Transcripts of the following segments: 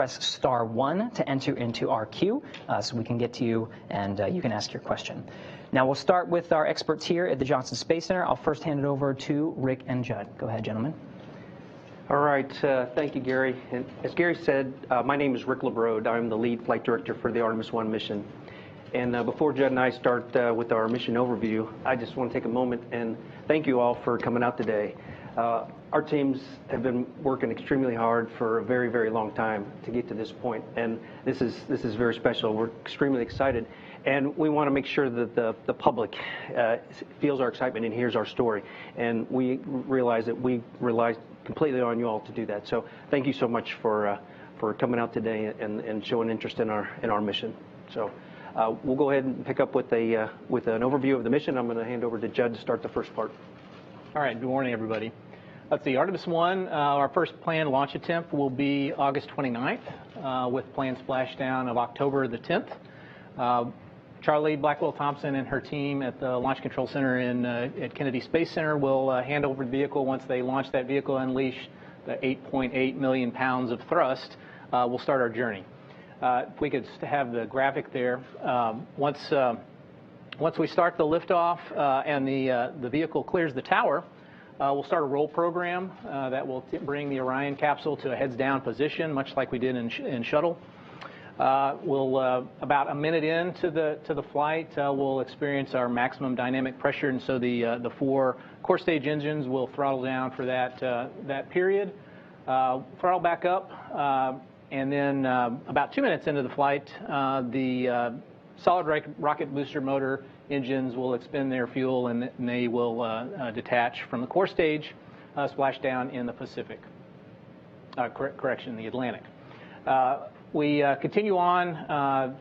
press *1 to enter into our queue so we can get to you and you can ask your question. Now we'll start with our experts here at the Johnson Space Center. I'll first hand it over to Rick and Judd. Go ahead, gentlemen. All right, thank you, Gary. And as Gary said, my name is Rick LaBrode. I'm the lead flight director for the Artemis I mission. And before Judd and I start with our mission overview, I just want to take a moment and thank you all for coming out today. Our teams have been working extremely hard for a very, very long time to get to this point, and this is very special. We're extremely excited, and we want to make sure that the public feels our excitement and hears our story. And we realize that we rely completely on you all to do that. So thank you so much for coming out today and showing interest in our mission. So. We'll go ahead and pick up with an overview of the mission. I'm going to hand over to Judd to start the first part. All right. Good morning, everybody. Let's see. Artemis I, our first planned launch attempt will be August 29th with planned splashdown of October the 10th. Charlie Blackwell-Thompson and her team at the Launch Control Center at Kennedy Space Center will hand over the vehicle. Once they launch that vehicle and unleash the 8.8 million pounds of thrust, we'll start our journey. If we could have the graphic there. Once we start the liftoff and the vehicle clears the tower, we'll start a roll program that will bring the Orion capsule to a heads-down position, much like we did in shuttle. About a minute into the flight, we'll experience our maximum dynamic pressure, and so the 4 core stage engines will throttle down for that period. Throttle back up. And then about 2 minutes into the flight, the solid rocket booster motor engines will expend their fuel and they will detach from the core stage, splash down in the Pacific. The Atlantic. We continue on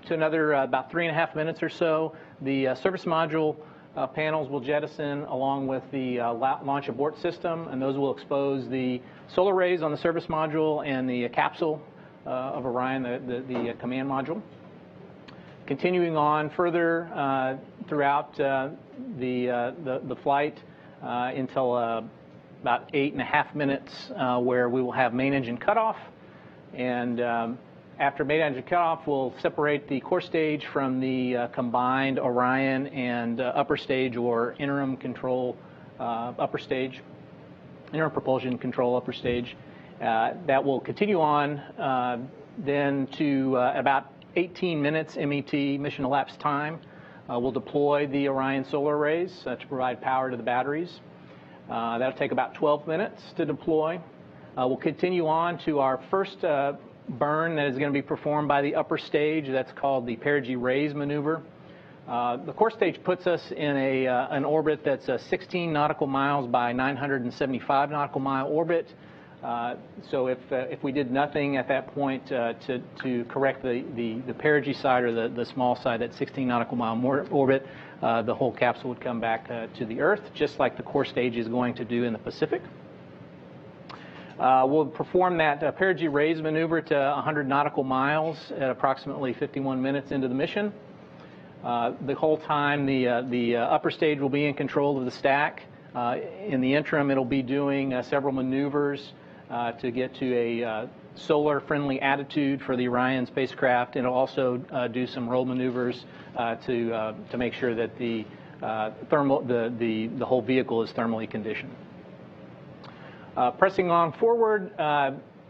to another about 3.5 minutes or so. The service module panels will jettison along with the launch abort system, and those will expose the solar rays on the service module and the capsule of Orion, the command module. Continuing on further throughout the flight until about 8.5 minutes, where we will have main engine cutoff, and after main engine cutoff, we'll separate the core stage from the combined Orion and upper stage or interim control upper stage, interim propulsion control upper stage. That will continue on then to about 18 minutes MET, mission elapsed time. We'll deploy the Orion solar arrays to provide power to the batteries. That'll take about 12 minutes to deploy. We'll continue on to our first burn that is going to be performed by the upper stage. That's called the perigee raise maneuver. The core stage puts us in an orbit that's 16 nautical miles by 975 nautical mile orbit. So if we did nothing at that point to correct the perigee side or the small side, that 16 nautical mile orbit, the whole capsule would come back to the Earth, just like the core stage is going to do in the Pacific. We'll perform that perigee raise maneuver to 100 nautical miles at approximately 51 minutes into the mission. The whole time, the upper stage will be in control of the stack. In the interim, it'll be doing several maneuvers to get to a solar-friendly attitude for the Orion spacecraft. It'll also do some roll maneuvers to make sure that the whole vehicle is thermally conditioned. Pressing on forward,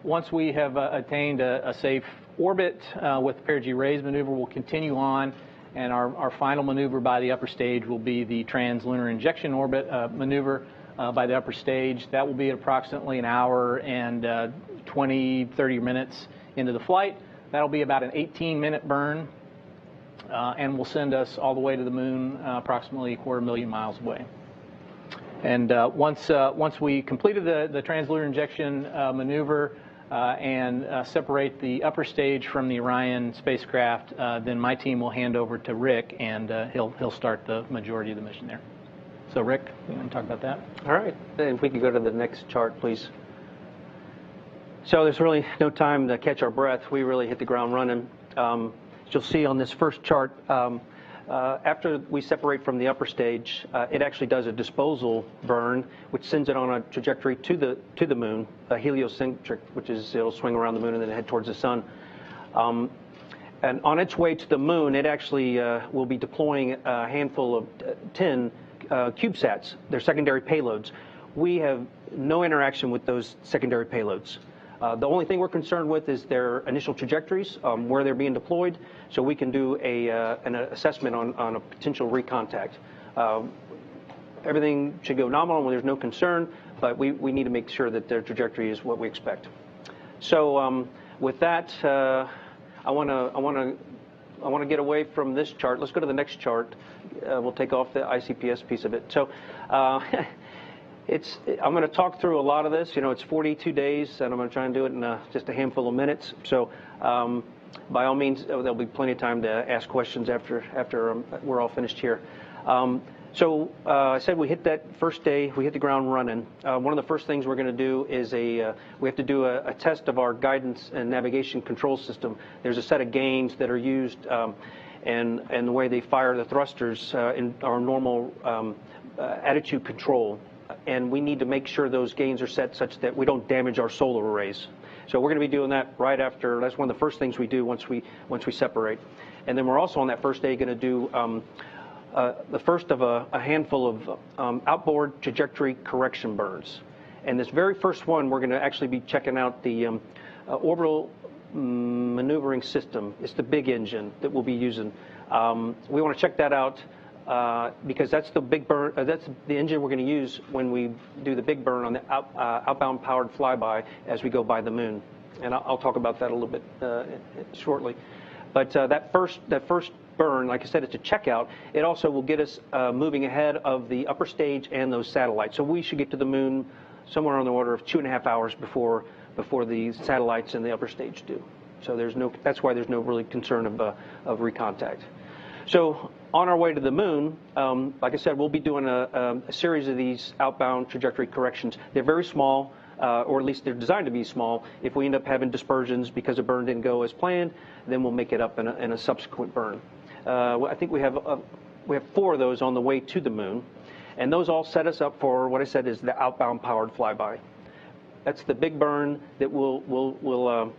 once we have attained a safe orbit with the perigee raise maneuver, we'll continue on, and our final maneuver by the upper stage will be the trans-lunar injection orbit maneuver by the upper stage. That will be approximately an hour and 20-30 minutes into the flight. That'll be about an 18-minute burn, and will send us all the way to the moon, approximately 250,000 miles away. And once we completed the translunar injection maneuver and separate the upper stage from the Orion spacecraft, then my team will hand over to Rick, and he'll start the majority of the mission there. So Rick, you want to talk about that? All right. If we could go to the next chart, please. So there's really no time to catch our breath. We really hit the ground running. As you'll see on this first chart, after we separate from the upper stage, it actually does a disposal burn, which sends it on a trajectory to the moon, a heliocentric, which is it'll swing around the moon and then head towards the sun. And on its way to the moon, it actually will be deploying a handful of 10 CubeSats, their secondary payloads. We have no interaction with those secondary payloads. The only thing we're concerned with is their initial trajectories, where they're being deployed, so we can do an assessment on a potential recontact. Everything should go nominal when there's no concern, but we need to make sure that their trajectory is what we expect. So with that, I want to get away from this chart. Let's go to the next chart. We'll take off the ICPS piece of it. So I'm going to talk through a lot of this. You know, it's 42 days, and I'm going to try and do it in just a handful of minutes. So by all means, there'll be plenty of time to ask questions after we're all finished here. So I said we hit that first day, we hit the ground running. One of the first things we're going to do is we have to do a test of our guidance and navigation control system. There's a set of gains that are used and the way they fire the thrusters in our normal attitude control. And we need to make sure those gains are set such that we don't damage our solar arrays. So we're going to be doing that right after. That's one of the first things we do once we separate. And then we're also on that first day going to do the first of a handful of outboard trajectory correction burns. And this very first one, we're going to actually be checking out the orbital maneuvering system. It's the big engine that we'll be using. We want to check that out because that's the big burn. That's the engine we're going to use when we do the big burn on the outbound powered flyby as we go by the moon. And I'll talk about that a little bit shortly. But that first burn, like I said, it's a checkout. It also will get us moving ahead of the upper stage and those satellites. So we should get to the moon somewhere on the order of 2.5 hours before the satellites and the upper stage do. So that's why there's no really concern of recontact. So on our way to the moon, like I said, we'll be doing a series of these outbound trajectory corrections. They're very small. Or at least they're designed to be small. If we end up having dispersions because a burn didn't go as planned, then we'll make it up in a subsequent burn. I think we have 4 of those on the way to the moon, and those all set us up for what I said is the outbound powered flyby. That's the big burn that will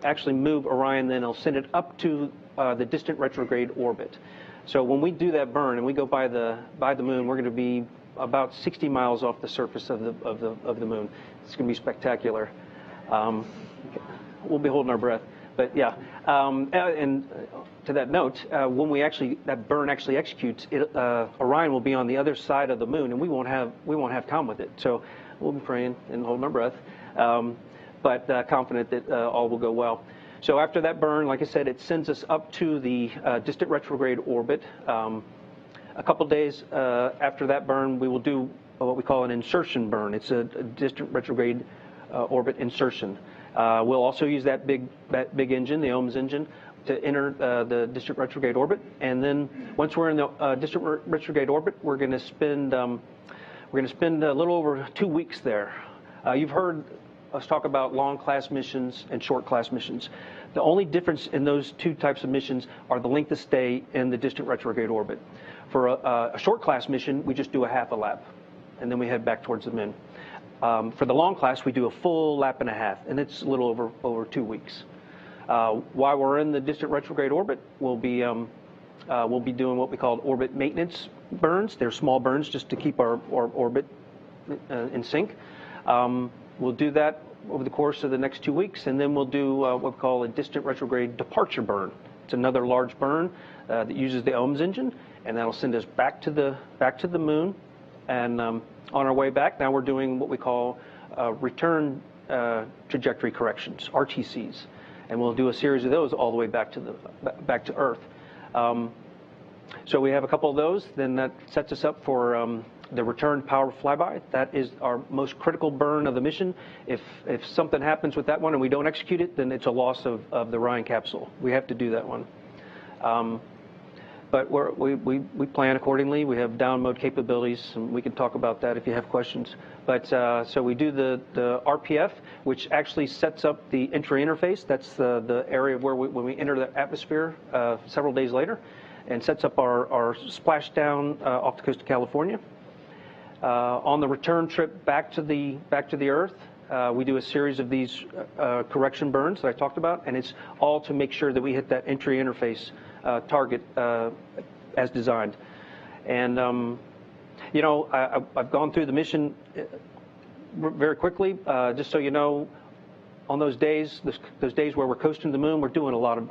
actually move Orion, then it'll send it up to the distant retrograde orbit. So when we do that burn and we go by the moon, we're going to be about 60 miles off the surface of the moon. It's going to be spectacular. We'll be holding our breath, but yeah. And to that note, when that burn actually executes, Orion will be on the other side of the moon, and we won't have time with it. So we'll be praying and holding our breath, but confident that all will go well. So after that burn, like I said, it sends us up to the distant retrograde orbit. A couple days after that burn, we will do what we call an insertion burn. It's a distant retrograde orbit insertion. We'll also use that big engine, the OMS engine, to enter the distant retrograde orbit. And then once we're in the distant retrograde orbit, we're going to spend a little over 2 weeks there. You've heard us talk about long class missions and short class missions. The only difference in those two types of missions are the length of stay in the distant retrograde orbit. For a short class mission, we just do a half a lap, and then we head back towards the moon. For the long class, we do a full lap and a half, and it's a little over 2 weeks. While we're in the distant retrograde orbit, we'll be doing what we call orbit maintenance burns. They're small burns just to keep our orbit in sync. We'll do that over the course of the next 2 weeks, and then we'll do what we call a distant retrograde departure burn. It's another large burn that uses the OMS engine, and that'll send us back to the moon. And on our way back, now we're doing what we call return trajectory corrections, RTCs, and we'll do a series of those all the way back to Earth. So we have a couple of those. Then that sets us up for the return power flyby. That is our most critical burn of the mission. If something happens with that one and we don't execute it, then it's a loss of the Orion capsule. We have to do that one. But we plan accordingly. We have down mode capabilities, and we can talk about that if you have questions. But so we do the RPF, which actually sets up the entry interface. That's the area where when we enter the atmosphere several days later, and sets up our splashdown off the coast of California. On the return trip back to the Earth, we do a series of these correction burns that I talked about, and it's all to make sure that we hit that entry interface target as designed. And, you know, I've gone through the mission very quickly, just so you know. On those days where we're coasting the moon, we're doing a lot of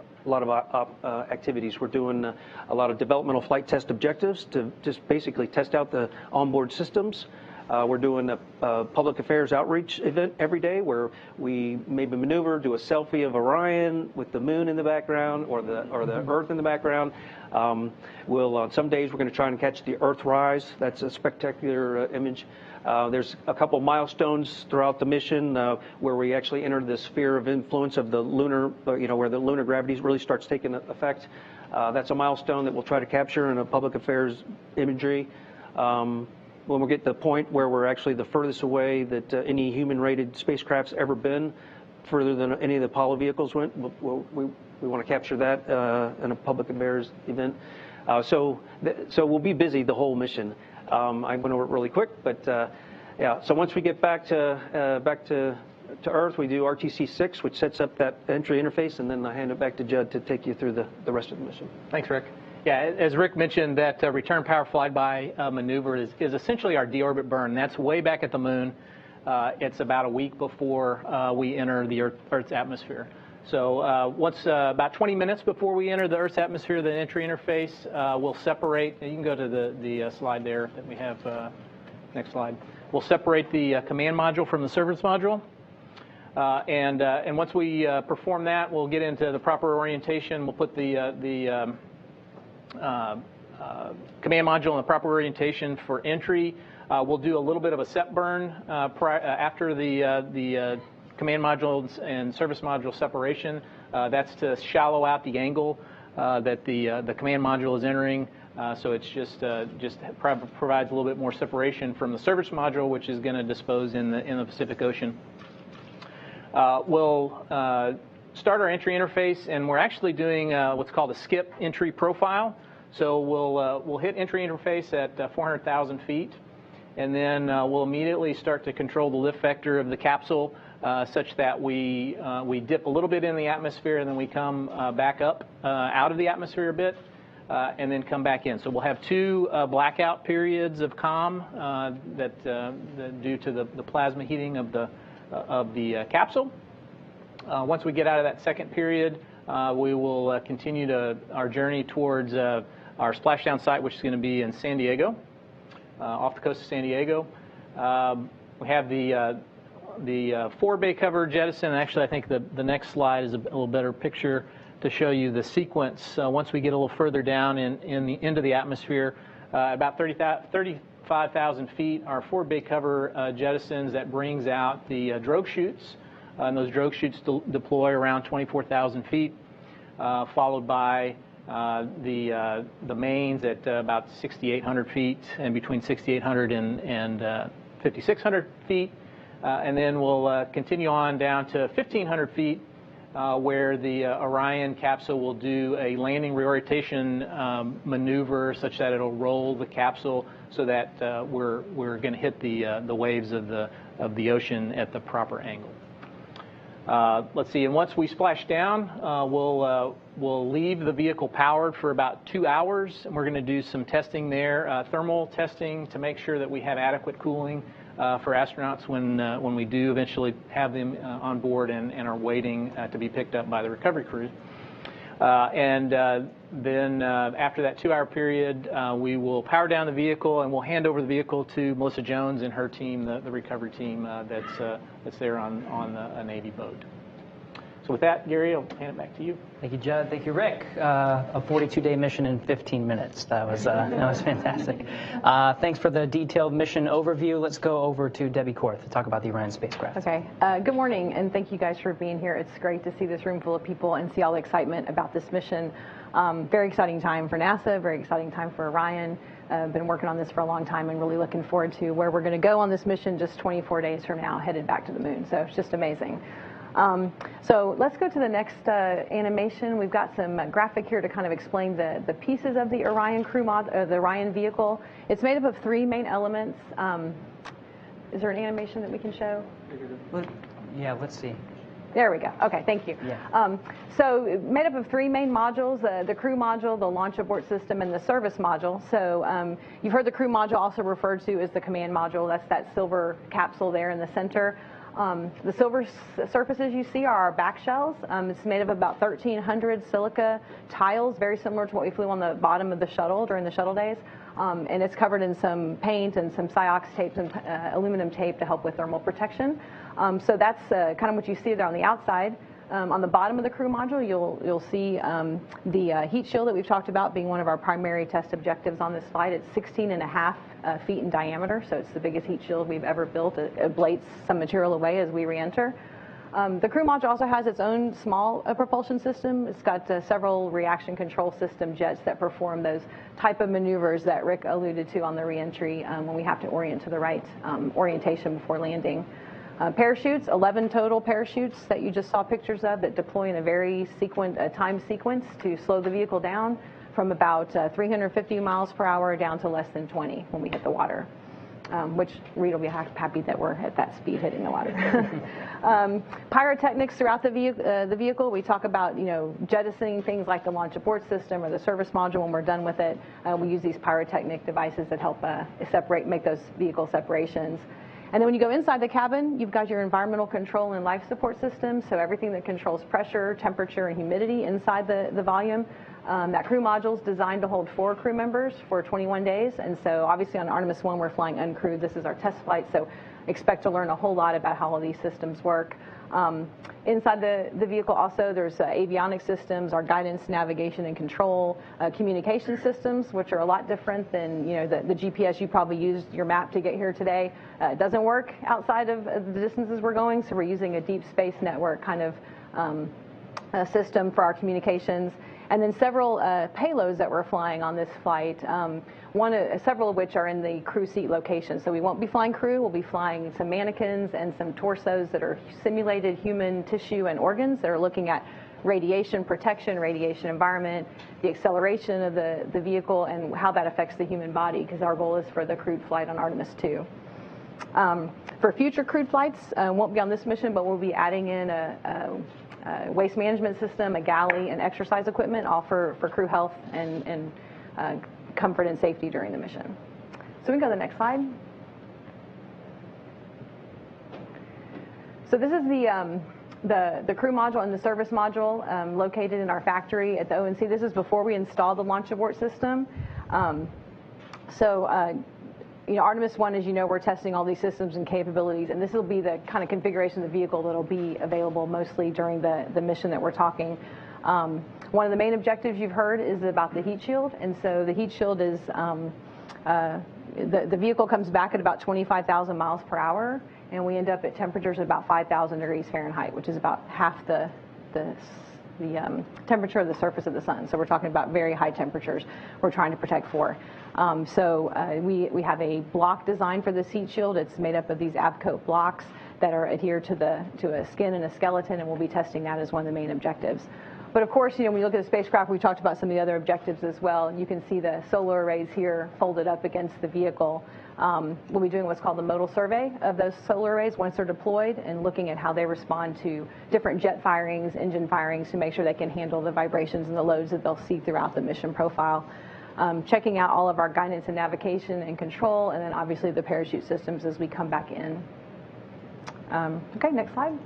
activities. We're doing a lot of developmental flight test objectives to just basically test out the onboard systems. We're doing a public affairs outreach event every day where we maybe maneuver, do a selfie of Orion with the moon in the background or the Earth in the background. On some days we're going to try and catch the Earth rise. That's a spectacular image. There's a couple milestones throughout the mission where we actually enter the sphere of influence of the lunar, where the lunar gravity really starts taking effect. That's a milestone that we'll try to capture in a public affairs imagery. When we get to the point where we're actually the furthest away that any human-rated spacecraft's ever been, further than any of the Apollo vehicles went, we want to capture that in a public affairs event. So we'll be busy the whole mission. I went over it really quick, but yeah. So once we get back to Earth, we do RTC-6, which sets up that entry interface, and then I hand it back to Judd to take you through the rest of the mission. Thanks, Rick. Yeah, as Rick mentioned, that return power flyby maneuver is essentially our deorbit burn. That's way back at the moon. It's about a week before we enter the Earth's atmosphere. So once about 20 minutes before we enter the Earth's atmosphere, the entry interface, we'll separate. You can go to the slide there that we have. Next slide. We'll separate the command module from the service module. And once we perform that, we'll get into the proper orientation. We'll put the command module in the proper orientation for entry. We'll do a little bit of a set burn after the command module and service module separation. That's to shallow out the angle that the command module is entering. So it's just provides a little bit more separation from the service module, which is going to dispose in the Pacific Ocean. We'll start our entry interface, and we're actually doing what's called a skip entry profile. So we'll hit entry interface at 400,000 feet, and then we'll immediately start to control the lift vector of the capsule such that we dip a little bit in the atmosphere, and then we come back up out of the atmosphere a bit, and then come back in. So we'll have two blackout periods of COM due to the plasma heating of the capsule. Once we get out of that second period, we will continue our journey towards our splashdown site, which is going to be in San Diego, off the coast of San Diego. We have the four-bay cover jettison. Actually, I think the next slide is a little better picture to show you the sequence. Once we get a little further down into the atmosphere, about 35,000 feet, our four-bay cover jettisons. That brings out the drogue chutes, and those drogue chutes deploy around 24,000 feet, followed by the mains at about 6,800 feet, and between 6,800 and 5,600 feet. And then we'll continue on down to 1,500 feet, where the Orion capsule will do a landing reorientation maneuver such that it'll roll the capsule so that we're going to hit the waves of the ocean at the proper angle. Let's see, and once we splash down, we'll leave the vehicle powered for about 2 hours, and we're going to do some testing there, thermal testing, to make sure that we have adequate cooling for astronauts when we do eventually have them on board and are waiting to be picked up by the recovery crew. And then after that 2-hour period, we will power down the vehicle, and we'll hand over the vehicle to Melissa Jones and her team, the recovery team that's there on a Navy boat. So with that, Gary, I'll hand it back to you. Thank you, Judd. Thank you, Rick. A 42-day mission in 15 minutes. That was fantastic. Thanks for the detailed mission overview. Let's go over to Debbie Korth to talk about the Orion spacecraft. Okay. Good morning, and thank you guys for being here. It's great to see this room full of people and see all the excitement about this mission. Very exciting time for NASA, very exciting time for Orion. Been working on this for a long time and really looking forward to where we're going to go on this mission just 24 days from now, headed back to the moon. So it's just amazing. So let's go to the next animation. We've got some graphic here to kind of explain the pieces of the Orion the Orion vehicle. It's made up of 3 main elements. is there an animation that we can show? Yeah, let's see. There we go. Okay, thank you. Yeah. So made up of 3 main modules, the crew module, the launch abort system, and the service module. So you've heard the crew module also referred to as the command module. That's that silver capsule there in the center. The silver surfaces you see are our back shells. It's made of about 1,300 silica tiles, very similar to what we flew on the bottom of the shuttle during the shuttle days. And it's covered in some paint and some Ciox tape and aluminum tape to help with thermal protection. So that's kind of what you see there on the outside. On the bottom of the crew module, you'll see the heat shield that we've talked about being one of our primary test objectives on this flight. It's 16.5 feet in diameter, so it's the biggest heat shield we've ever built. It ablates some material away as we re-enter. The crew module also has its own small propulsion system. It's got several reaction control system jets that perform those type of maneuvers that Rick alluded to on the re-entry when we have to orient to the right orientation before landing. Parachutes, 11 total parachutes that you just saw pictures of that deploy in a very time sequence to slow the vehicle down from about 350 miles per hour down to less than 20 when we hit the water. Which Reid will be happy that we're at that speed hitting the water. Pyrotechnics throughout the vehicle. We talk about, jettisoning things like the launch abort system or the service module when we're done with it. We use these pyrotechnic devices that help make those vehicle separations. And then when you go inside the cabin, you've got your environmental control and life support systems, so everything that controls pressure, temperature, and humidity inside the volume. That crew module is designed to hold 4 crew members for 21 days, and so obviously on Artemis I we're flying uncrewed. This is our test flight, so expect to learn a whole lot about how all these systems work. Inside the vehicle also there's avionics systems, our guidance, navigation, and control, communication systems, which are a lot different than the GPS you probably used your map to get here today. It doesn't work outside of the distances we're going, so we're using a deep space network kind of system for our communications. And then several payloads that we're flying on this flight, several of which are in the crew seat location. So we won't be flying crew, we'll be flying some mannequins and some torsos that are simulated human tissue and organs that are looking at radiation protection, radiation environment, the acceleration of the vehicle, and how that affects the human body, because our goal is for the crewed flight on Artemis II. For future crewed flights, won't be on this mission, but we'll be adding in a waste management system, a galley, and exercise equipment, all for crew health and comfort and safety during the mission. So we can go to the next slide. So this is the crew module and the service module located in our factory at the ONC. This is before we install the launch abort system. Artemis I, as you know, we're testing all these systems and capabilities, and this will be the kind of configuration of the vehicle that will be available mostly during the mission that we're talking. One of the main objectives you've heard is about the heat shield, and so the heat shield is, the vehicle comes back at about 25,000 miles per hour, and we end up at temperatures of about 5,000 degrees Fahrenheit, which is about half the temperature of the surface of the sun. So we're talking about very high temperatures we're trying to protect for. We have a block design for this heat shield. It's made up of these Abcoat blocks that are adhered to a skin and a skeleton, and we'll be testing that as one of the main objectives. But of course, when you look at the spacecraft, we talked about some of the other objectives as well. You can see the solar arrays here folded up against the vehicle. We'll be doing what's called the modal survey of those solar arrays once they're deployed, and looking at how they respond to different jet firings, engine firings, to make sure they can handle the vibrations and the loads that they'll see throughout the mission profile. Checking out all of our guidance and navigation and control, and then obviously the parachute systems as we come back in. Okay, next slide.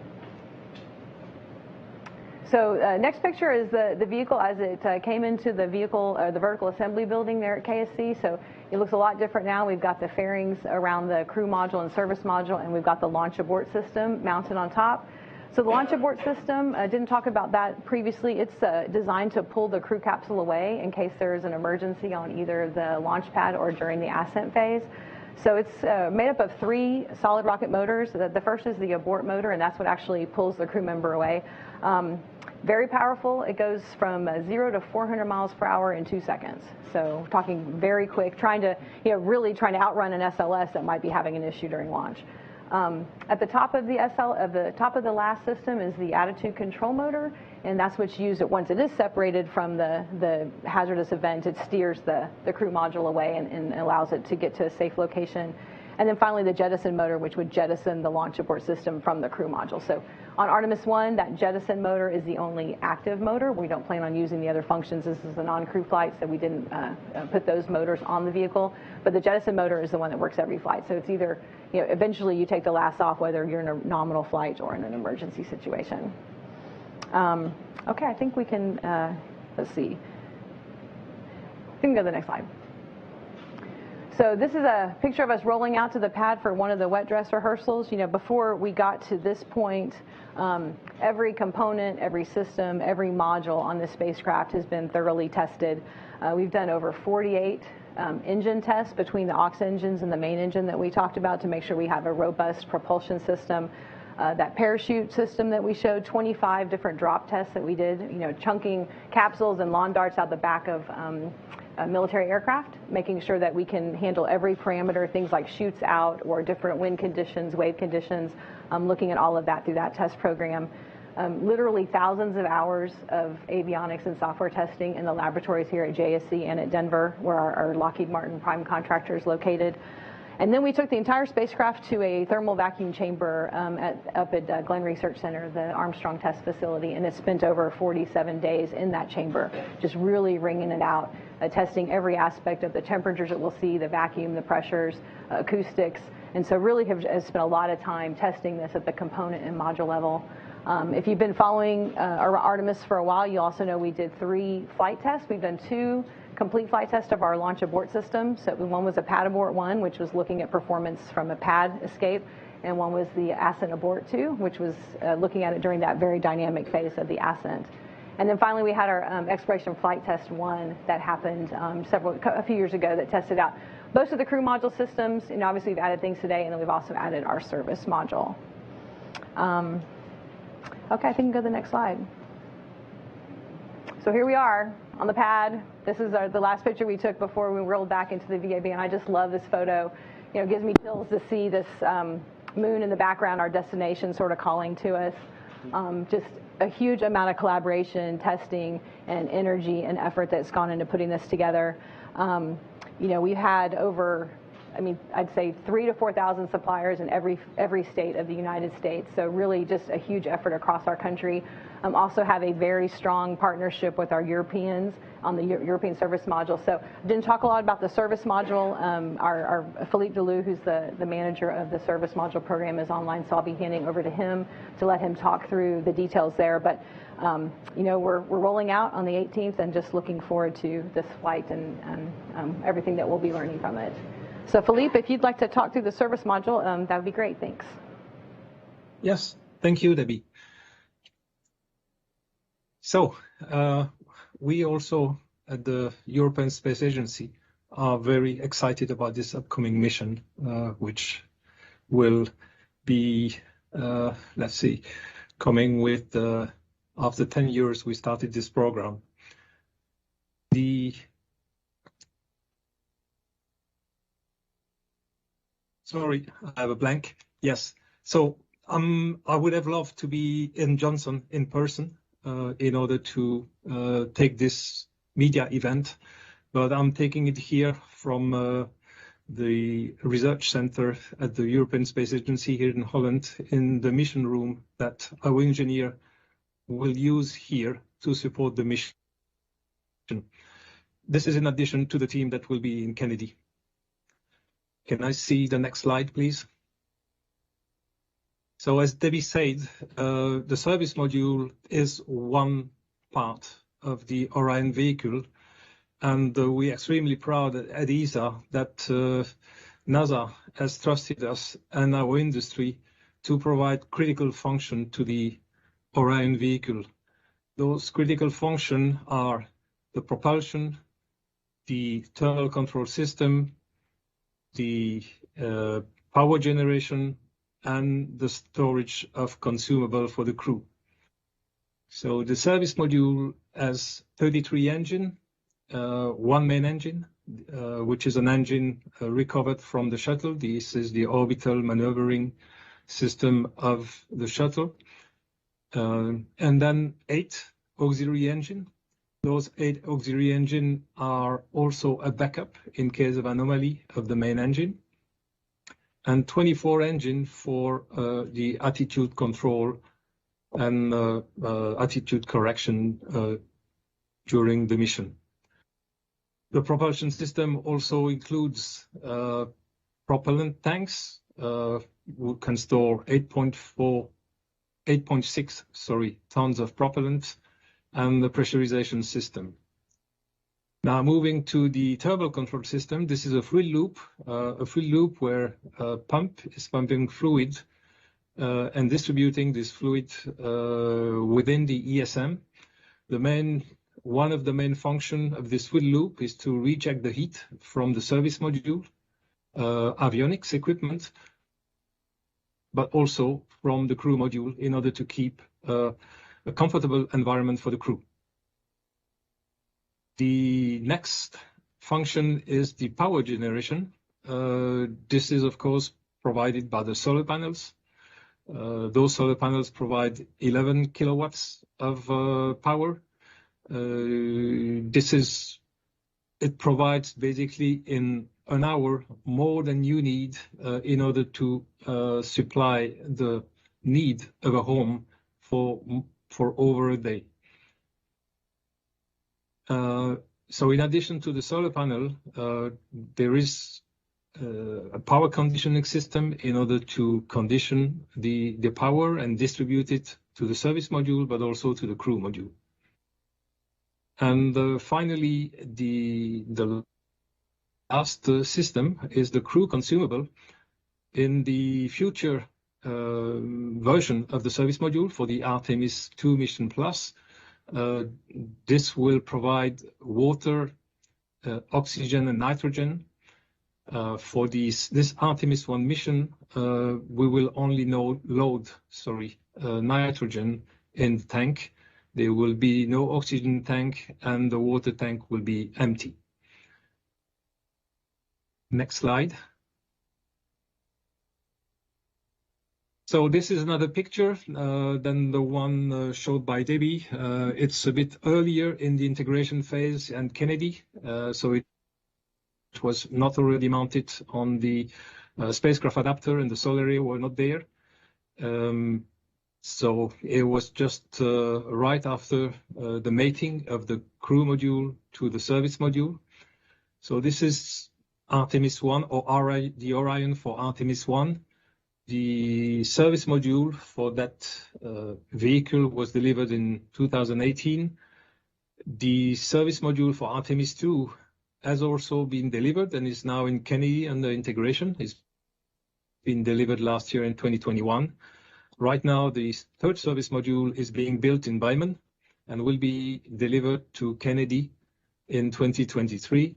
So next picture is the vehicle as it came into the vertical assembly building there at KSC. So it looks a lot different now. We've got the fairings around the crew module and service module, and we've got the launch abort system mounted on top. So the launch abort system, didn't talk about that previously. It's designed to pull the crew capsule away in case there is an emergency on either the launch pad or during the ascent phase. So it's made up of 3 solid rocket motors. The first is the abort motor, and that's what actually pulls the crew member away. Very powerful. It goes from 0 to 400 miles per hour in 2 seconds. So talking very quick, really trying to outrun an SLS that might be having an issue during launch. At the top of the last system is the attitude control motor, and that's what's used once it is separated from the hazardous event. It steers the crew module away and allows it to get to a safe location. And then finally the jettison motor, which would jettison the launch abort system from the crew module. So on Artemis I, that jettison motor is the only active motor. We don't plan on using the other functions. This is a non-crew flight, so we didn't put those motors on the vehicle. But the jettison motor is the one that works every flight. So it's either, eventually you take the last off, whether you're in a nominal flight or in an emergency situation. Okay, I think we can, let's see. We can go to the next slide. So this is a picture of us rolling out to the pad for one of the wet dress rehearsals. Before we got to this point, every component, every system, every module on this spacecraft has been thoroughly tested. We've done over 48 engine tests between the aux engines and the main engine that we talked about to make sure we have a robust propulsion system. That parachute system that we showed, 25 different drop tests that we did, chunking capsules and lawn darts out the back of military aircraft, making sure that we can handle every parameter, things like chutes out or different wind conditions, wave conditions, looking at all of that through that test program. Literally thousands of hours of avionics and software testing in the laboratories here at JSC and at Denver, where our Lockheed Martin prime contractor is located. And then we took the entire spacecraft to a thermal vacuum chamber up at Glenn Research Center, the Armstrong Test Facility, and it spent over 47 days in that chamber, just really wringing it out, testing every aspect of the temperatures that we'll see, the vacuum, the pressures, acoustics, and so really have spent a lot of time testing this at the component and module level. If you've been following Artemis for a while, you also know we did 3 flight tests. We've done 2 complete flight tests of our launch abort system. So one was a pad abort 1, which was looking at performance from a pad escape, and one was the ascent abort 2, which was looking at it during that very dynamic phase of the ascent. And then finally we had our exploration flight test 1 that happened a few years ago that tested out most of the crew module systems, and obviously we've added things today, and then we've also added our service module. Okay, I think we can go to the next slide. So here we are on the pad. This is the last picture we took before we rolled back into the VAB, and I just love this photo. It gives me chills to see this moon in the background, our destination sort of calling to us. Just a huge amount of collaboration, testing, and energy and effort that's gone into putting this together. We've had over, I'd say 3,000 to 4,000 suppliers in every state of the United States. So really just a huge effort across our country. Also have a very strong partnership with our Europeans on the European service module. So didn't talk a lot about the service module. Our Philippe Deloo, who's the manager of the service module program, is online, so I'll be handing over to him to let him talk through the details there. But we're rolling out on the 18th and just looking forward to this flight and everything that we'll be learning from it. So Philippe, if you'd like to talk through the service module, that would be great. Thanks. Yes, thank you, Debbie. So we also at the European Space Agency are very excited about this upcoming mission, which will be, let's see, coming with, after 10 years we started this program. Sorry, I have a blank. Yes. So I would have loved to be in Johnson in person in order to take this media event, but I'm taking it here from the research center at the European Space Agency here in Holland in the mission room that our engineer will use here to support the mission. This is in addition to the team that will be in Kennedy. Can I see the next slide, please? So as Debbie said, the service module is one part of the Orion vehicle, and we're extremely proud at ESA that NASA has trusted us and our industry to provide critical function to the Orion vehicle. Those critical functions are the propulsion, the thermal control system, the power generation, and the storage of consumable for the crew. So the service module has 33 engines, one main engine, which is an engine recovered from the shuttle. This is the orbital maneuvering system of the shuttle. And then 8 auxiliary engines. Those 8 auxiliary engines are also a backup in case of anomaly of the main engine. and 24 engines for the attitude control and attitude correction during the mission. The propulsion system also includes propellant tanks, who can store 8.6 tons of propellant, and the pressurization system. Now moving to the turbo control system, this is a fluid loop where a pump is pumping fluid and distributing this fluid within the ESM. One of the main functions of this fluid loop is to reject the heat from the service module, avionics equipment, but also from the crew module in order to keep a comfortable environment for the crew. The next function is the power generation. This is, of course, provided by the solar panels. Those solar panels provide 11 kilowatts of power. It provides basically in an hour more than you need in order to supply the need of a home for over a day. So in addition to the solar panel, there is a power conditioning system in order to condition the power and distribute it to the service module, but also to the crew module. And finally, the last system is the crew consumable. In the future version of the service module for the Artemis II mission plus, this will provide water, oxygen, and nitrogen. For this Artemis I mission, we will only load nitrogen in the tank. There will be no oxygen tank, and the water tank will be empty. Next slide. So this is another picture than the one showed by Debbie. It's a bit earlier in the integration phase and Kennedy, so it was not already mounted on the spacecraft adapter, and the solar array were not there. So it was just right after the mating of the crew module to the service module. So this is Artemis I, or the Orion for Artemis I. The service module for that vehicle was delivered in 2018. The service module for Artemis II has also been delivered and is now in Kennedy under integration. It's been delivered last year in 2021. Right now, the third service module is being built in Bayman and will be delivered to Kennedy in 2023.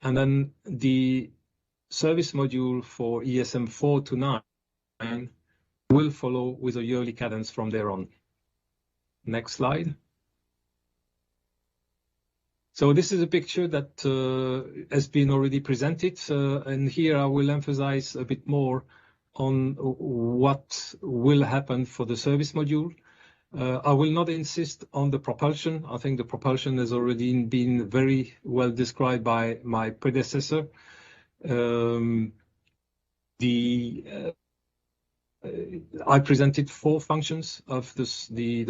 And then the service module for ESM 4 to 9 will follow with a yearly cadence from there on. Next slide. So this is a picture that has been already presented, and here I will emphasize a bit more on what will happen for the service module. I will not insist on the propulsion. I think the propulsion has already been very well described by my predecessor. I presented 4 functions of the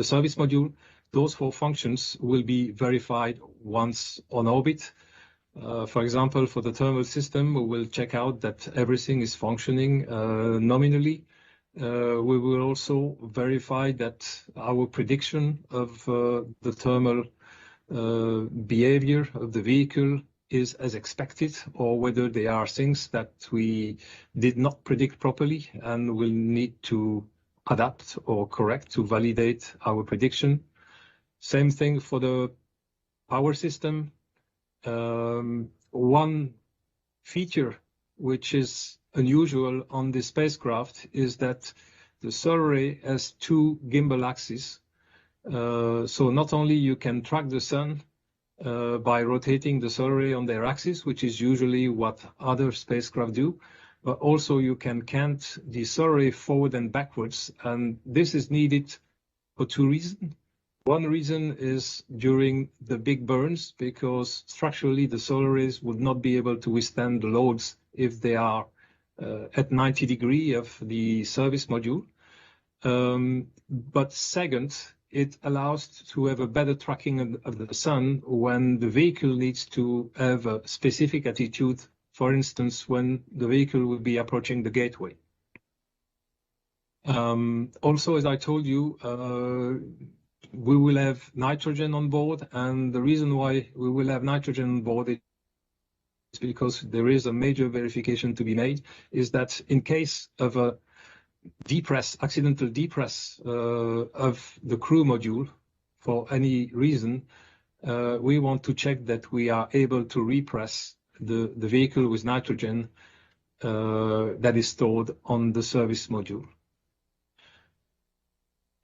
service module. Those 4 functions will be verified once on orbit. For example, for the thermal system, we will check out that everything is functioning nominally. We will also verify that our prediction of the thermal behavior of the vehicle is as expected, or whether there are things that we did not predict properly and will need to adapt or correct to validate our prediction. Same thing for the power system. One feature which is unusual on the spacecraft is that the solar array has 2 gimbal axes. So not only you can track the sun by rotating the solar array on their axis, which is usually what other spacecraft do, but also you can cant the solar array forward and backwards. And this is needed for 2 reasons. One reason is during the big burns, because structurally the solar arrays would not be able to withstand the loads if they are at 90 degrees of the service module. But second, it allows to have a better tracking of the sun when the vehicle needs to have a specific attitude, for instance, when the vehicle will be approaching the gateway. Also, as I told you, we will have nitrogen on board, and the reason why we will have nitrogen on board is because there is a major verification to be made, is that in case of a accidental depress of the crew module for any reason, we want to check that we are able to repress the vehicle with nitrogen that is stored on the service module.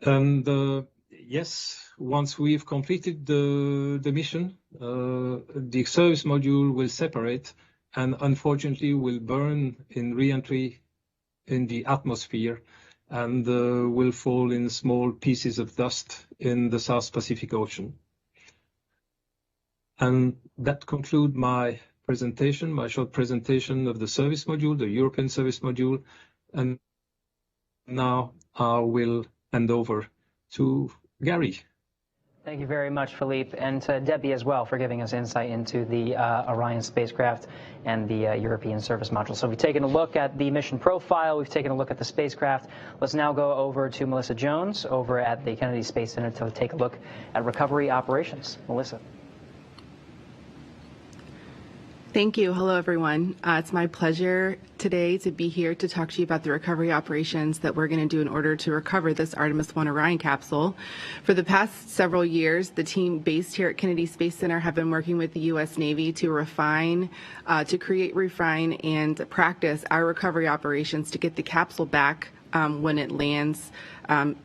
And yes, once we've completed the mission, the service module will separate and unfortunately will burn in re-entry in the atmosphere and will fall in small pieces of dust in the South Pacific Ocean. And that concludes my presentation, my short presentation of the service module, the European service module. And now I will hand over to Gary. Thank you very much, Philippe, and to Debbie as well for giving us insight into the Orion spacecraft and the European service module. So we've taken a look at the mission profile. We've taken a look at the spacecraft. Let's now go over to Melissa Jones over at the Kennedy Space Center to take a look at recovery operations. Melissa. Thank you. Hello, everyone. It's my pleasure today to be here to talk to you about the recovery operations that we're going to do in order to recover this Artemis I Orion capsule. For the past several years, the team based here at Kennedy Space Center have been working with the U.S. Navy to create, refine, and practice our recovery operations to get the capsule back when it lands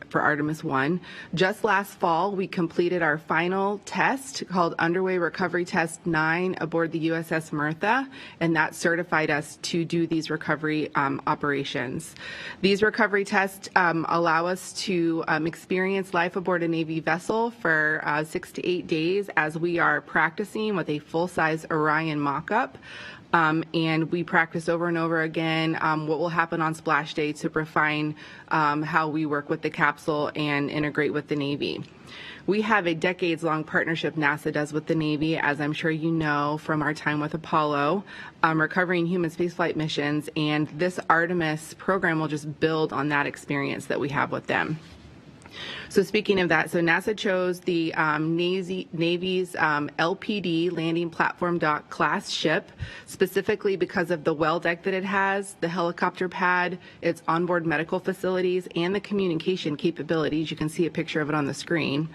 for Artemis I. Just last fall, we completed our final test called Underway Recovery Test 9 aboard the USS Martha, and that certified us to do these recovery operations. These recovery tests allow us to experience life aboard a Navy vessel for 6 to 8 days as we are practicing with a full-size Orion mock-up. And we practice over and over again what will happen on splash day to refine how we work with the capsule and integrate with the Navy. We have a decades-long partnership NASA does with the Navy, as I'm sure you know from our time with Apollo, recovering human spaceflight missions, and this Artemis program will just build on that experience that we have with them. So speaking of that, so NASA chose the Navy's LPD landing platform dock class ship, specifically because of the well deck that it has, the helicopter pad, its onboard medical facilities, and the communication capabilities. You can see a picture of it on the screen.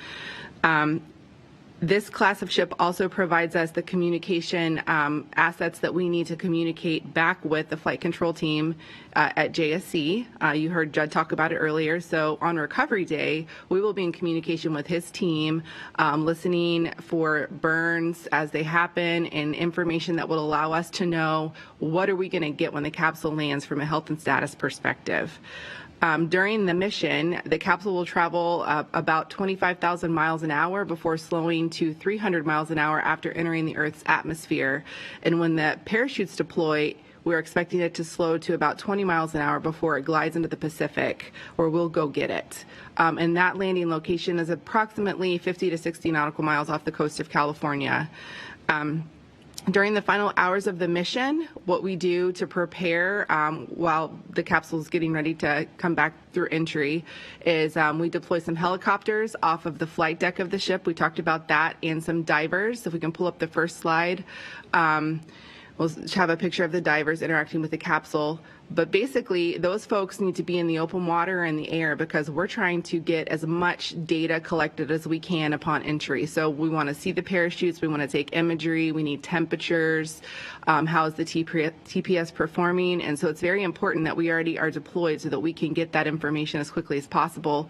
This class of ship also provides us the communication assets that we need to communicate back with the flight control team at JSC. You heard Judd talk about it earlier. So on recovery day, we will be in communication with his team, listening for burns as they happen and information that will allow us to know what are we going to get when the capsule lands from a health and status perspective. During the mission, the capsule will travel about 25,000 miles an hour before slowing to 300 miles an hour after entering the Earth's atmosphere. And when the parachutes deploy, we're expecting it to slow to about 20 miles an hour before it glides into the Pacific, where we'll go get it. And that landing location is approximately 50 to 60 nautical miles off the coast of California. During the final hours of the mission, what we do to prepare while the capsule is getting ready to come back through entry is we deploy some helicopters off of the flight deck of the ship. We talked about that, and some divers. If we can pull up the first slide. We'll have a picture of the divers interacting with the capsule. But basically, those folks need to be in the open water and the air because we're trying to get as much data collected as we can upon entry. So we want to see the parachutes, we want to take imagery, we need temperatures, how is the TPS performing, and so it's very important that we already are deployed so that we can get that information as quickly as possible.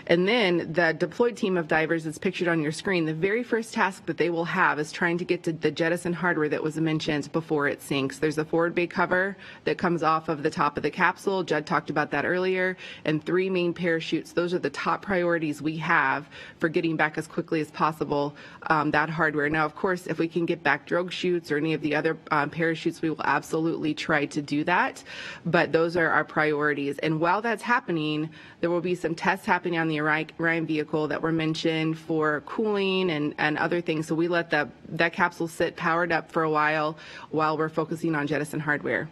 And then the deployed team of divers is pictured on your screen. The very first task that they will have is trying to get to the jettison hardware that was mentioned before it sinks. There's a forward bay cover that comes off of the top of the capsule. Judd talked about that earlier, and 3 main parachutes. Those are the top priorities we have for getting back as quickly as possible that hardware. Now, of course, if we can get back drogue chutes or any of the other parachutes, we will absolutely try to do that, but those are our priorities. And while that's happening, there will be some tests happening on the Orion vehicle that were mentioned for cooling and other things. So we let that capsule sit powered up for a while we're focusing on jettison hardware.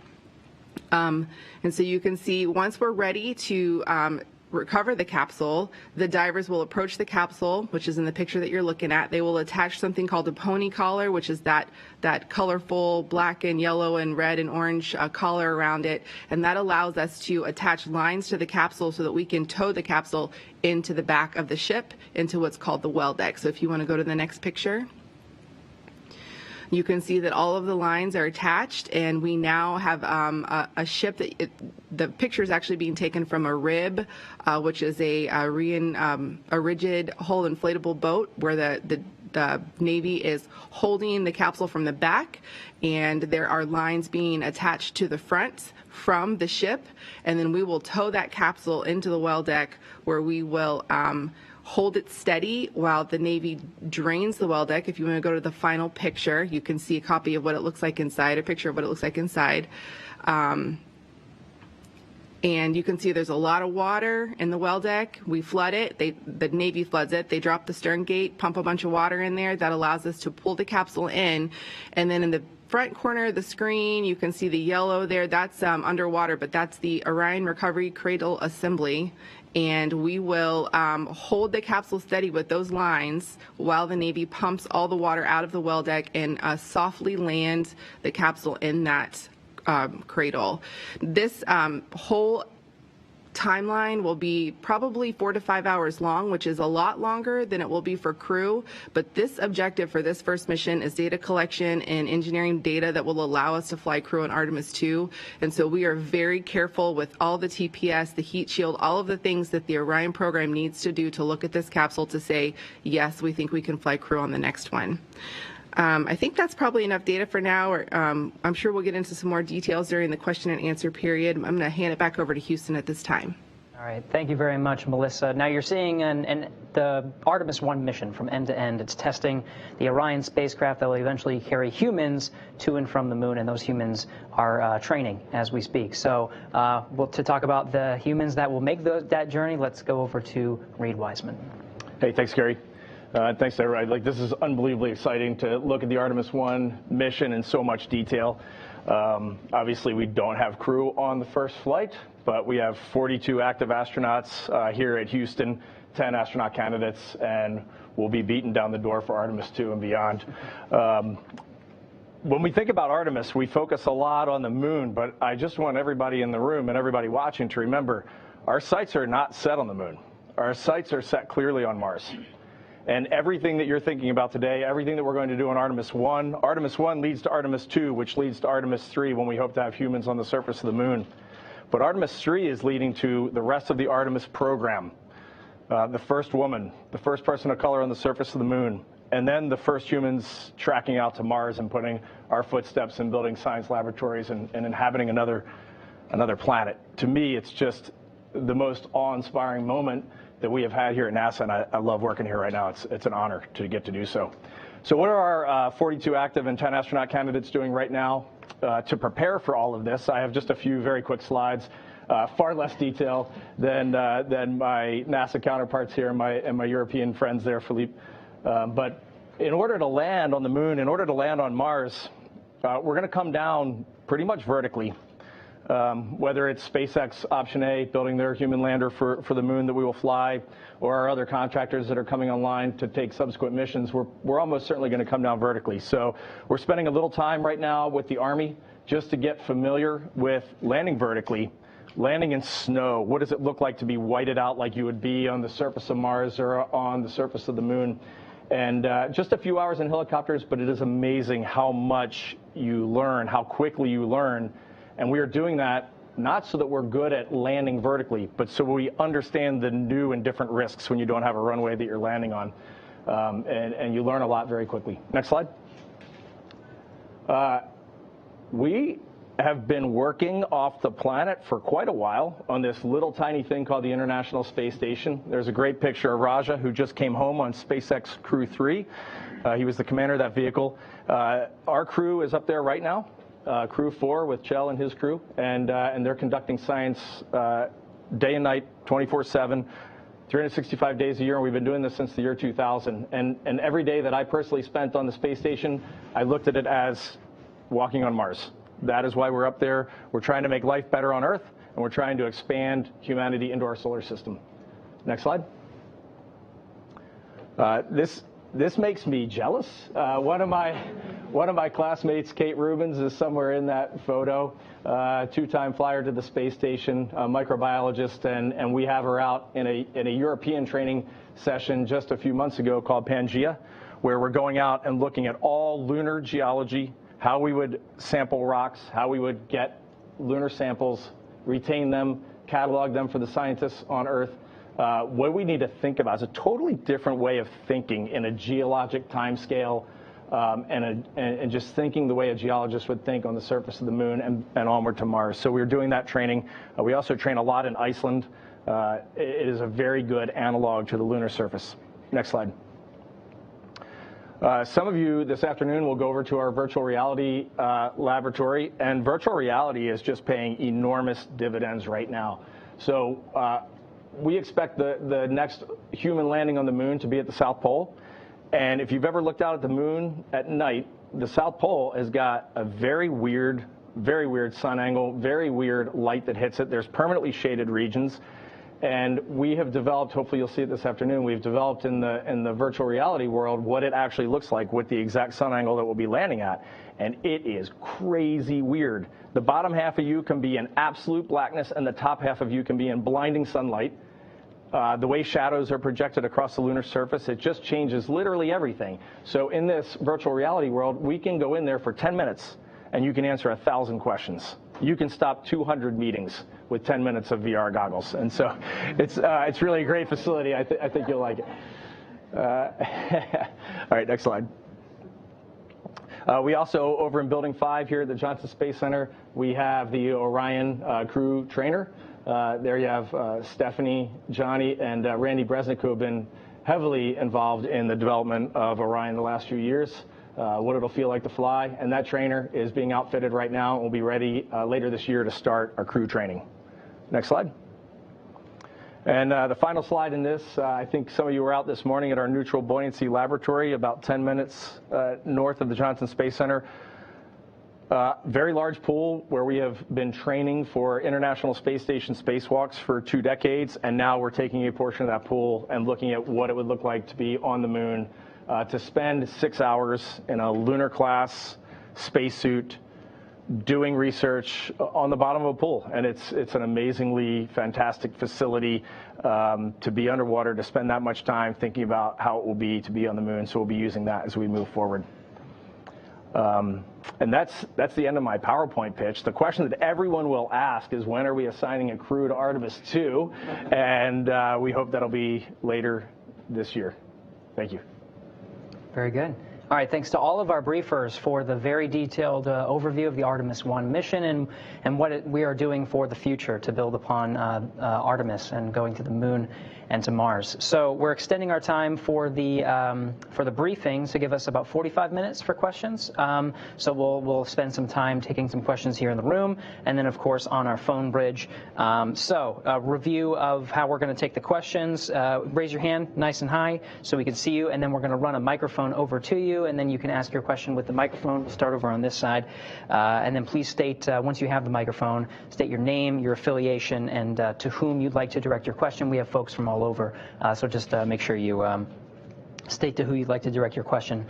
And so you can see once we're ready to recover the capsule, the divers will approach the capsule, which is in the picture that you're looking at. They will attach something called a pony collar, which is that colorful black and yellow and red and orange collar around it. And that allows us to attach lines to the capsule so that we can tow the capsule into the back of the ship, into what's called the well deck. So if you want to go to the next picture. You can see that all of the lines are attached, and we now have a ship that the picture is actually being taken from a rib, which is a rigid hull inflatable boat where the Navy is holding the capsule from the back, and there are lines being attached to the front from the ship, and then we will tow that capsule into the well deck where we will hold it steady while the Navy drains the well deck. If you want to go to the final picture, you can see a copy of what it looks like inside, a picture of what it looks like inside. And you can see there's a lot of water in the well deck. We flood it. The Navy floods it. They drop the stern gate, pump a bunch of water in there. That allows us to pull the capsule in. And then in the front corner of the screen, you can see the yellow there. That's underwater, but that's the Orion Recovery Cradle Assembly. And we will hold the capsule steady with those lines while the Navy pumps all the water out of the well deck and softly land the capsule in that cradle. This whole timeline will be probably 4 to 5 hours long, which is a lot longer than it will be for crew. But this objective for this first mission is data collection and engineering data that will allow us to fly crew on Artemis II. And so we are very careful with all the TPS, the heat shield, all of the things that the Orion program needs to do to look at this capsule to say, yes, we think we can fly crew on the next one. I think that's probably enough data for now. I'm sure we'll get into some more details during the question and answer period. I'm going to hand it back over to Houston at this time. All right. Thank you very much, Melissa. Now you're seeing the Artemis I mission from end to end. It's testing the Orion spacecraft that will eventually carry humans to and from the moon, and those humans are training as we speak. So to talk about the humans that will make that journey, let's go over to Reid Wiseman. Hey, thanks, Gary. Thanks to everybody. This is unbelievably exciting to look at the Artemis I mission in so much detail. Obviously, we don't have crew on the first flight, but we have 42 active astronauts here at Houston, 10 astronaut candidates, and we'll be beating down the door for Artemis II and beyond. When we think about Artemis, we focus a lot on the moon, but I just want everybody in the room and everybody watching to remember our sights are not set on the moon. Our sights are set clearly on Mars. And everything that you're thinking about today, everything that we're going to do on Artemis I leads to Artemis II, which leads to Artemis III when we hope to have humans on the surface of the moon. But Artemis III is leading to the rest of the Artemis program. The first woman, the first person of color on the surface of the moon, and then the first humans tracking out to Mars and putting our footsteps in building science laboratories and inhabiting another planet. To me, it's just the most awe-inspiring moment that we have had here at NASA, and I love working here right now. It's an honor to get to do so. So what are our 42 active and 10 astronaut candidates doing right now to prepare for all of this? I have just a few very quick slides, far less detail than my NASA counterparts here and my European friends there, Philippe. But in order to land on the moon, in order to land on Mars, we're going to come down pretty much vertically. Whether it's SpaceX Option A, building their human lander for the moon that we will fly, or our other contractors that are coming online to take subsequent missions, we're almost certainly going to come down vertically. So we're spending a little time right now with the Army just to get familiar with landing vertically, landing in snow. What does it look like to be whited out like you would be on the surface of Mars or on the surface of the moon? And just a few hours in helicopters, but it is amazing how much you learn, how quickly you learn. And we are doing that not so that we're good at landing vertically, but so we understand the new and different risks when you don't have a runway that you're landing on. And you learn a lot very quickly. Next slide. We have been working off the planet for quite a while on this little tiny thing called the International Space Station. There's a great picture of Raja, who just came home on SpaceX Crew 3. He was the commander of that vehicle. Our crew is up there right now, Crew 4 with Chell and his crew, and they're conducting science day and night, 24/7, 365 days a year, and we've been doing this since the year 2000. And every day that I personally spent on the space station, I looked at it as walking on Mars. That is why we're up there. We're trying to make life better on Earth, and we're trying to expand humanity into our solar system. Next slide. This makes me jealous. One of my classmates, Kate Rubens, is somewhere in that photo. Two-time flyer to the space station, a microbiologist, and we have her out in a European training session just a few months ago called Pangea, where we're going out and looking at all lunar geology, how we would sample rocks, how we would get lunar samples, retain them, catalog them for the scientists on Earth. What we need to think about is a totally different way of thinking in a geologic time scale, and just thinking the way a geologist would think on the surface of the moon and onward to Mars. So we're doing that training. We also train a lot in Iceland. It is a very good analog to the lunar surface. Next slide. Some of you this afternoon will go over to our virtual reality laboratory, and virtual reality is just paying enormous dividends right now. So we expect the next human landing on the moon to be at the South Pole. And if you've ever looked out at the moon at night, the South Pole has got a very weird sun angle, very weird light that hits it. There's permanently shaded regions. And we have developed, hopefully you'll see it this afternoon, we've developed in the virtual reality world what it actually looks like with the exact sun angle that we'll be landing at. And it is crazy weird. The bottom half of you can be in absolute blackness, and the top half of you can be in blinding sunlight. The way shadows are projected across the lunar surface, it just changes literally everything. So in this virtual reality world, we can go in there for 10 minutes, and you can answer 1,000 questions. You can stop 200 meetings with 10 minutes of VR goggles. And so it's really a great facility. I think you'll like it. All right, next slide. We also, over in Building 5 here at the Johnson Space Center, we have the Orion crew trainer. There you have Stephanie, Johnny, and Randy Bresnick, who have been heavily involved in the development of Orion the last few years. What it'll feel like to fly, and that trainer is being outfitted right now and will be ready later this year to start our crew training. Next slide. And the final slide in this, I think some of you were out this morning at our neutral buoyancy laboratory about 10 minutes north of the Johnson Space Center. Very large pool where we have been training for International Space Station spacewalks for 2 decades, and now we're taking a portion of that pool and looking at what it would look like to be on the moon. To spend 6 hours in a lunar class spacesuit doing research on the bottom of a pool. And it's an amazingly fantastic facility to be underwater, to spend that much time thinking about how it will be to be on the moon. So we'll be using that as we move forward. And that's the end of my PowerPoint pitch. The question that everyone will ask is, when are we assigning a crew to Artemis II? And we hope that'll be later this year. Thank you. Very good. All right, thanks to all of our briefers for the very detailed overview of the Artemis I mission and what we are doing for the future to build upon Artemis and going to the moon and to Mars. So we're extending our time for the briefing to give us about 45 minutes for questions. So we'll spend some time taking some questions here in the room, and then of course on our phone bridge. So a review of how we're going to take the questions. Raise your hand nice and high so we can see you, and then we're going to run a microphone over to you, and then you can ask your question with the microphone. We'll start over on this side, and then please state, once you have the microphone, state your name, your affiliation, and to whom you'd like to direct your question. We have folks from all over, so just make sure you state to who you'd like to direct your question.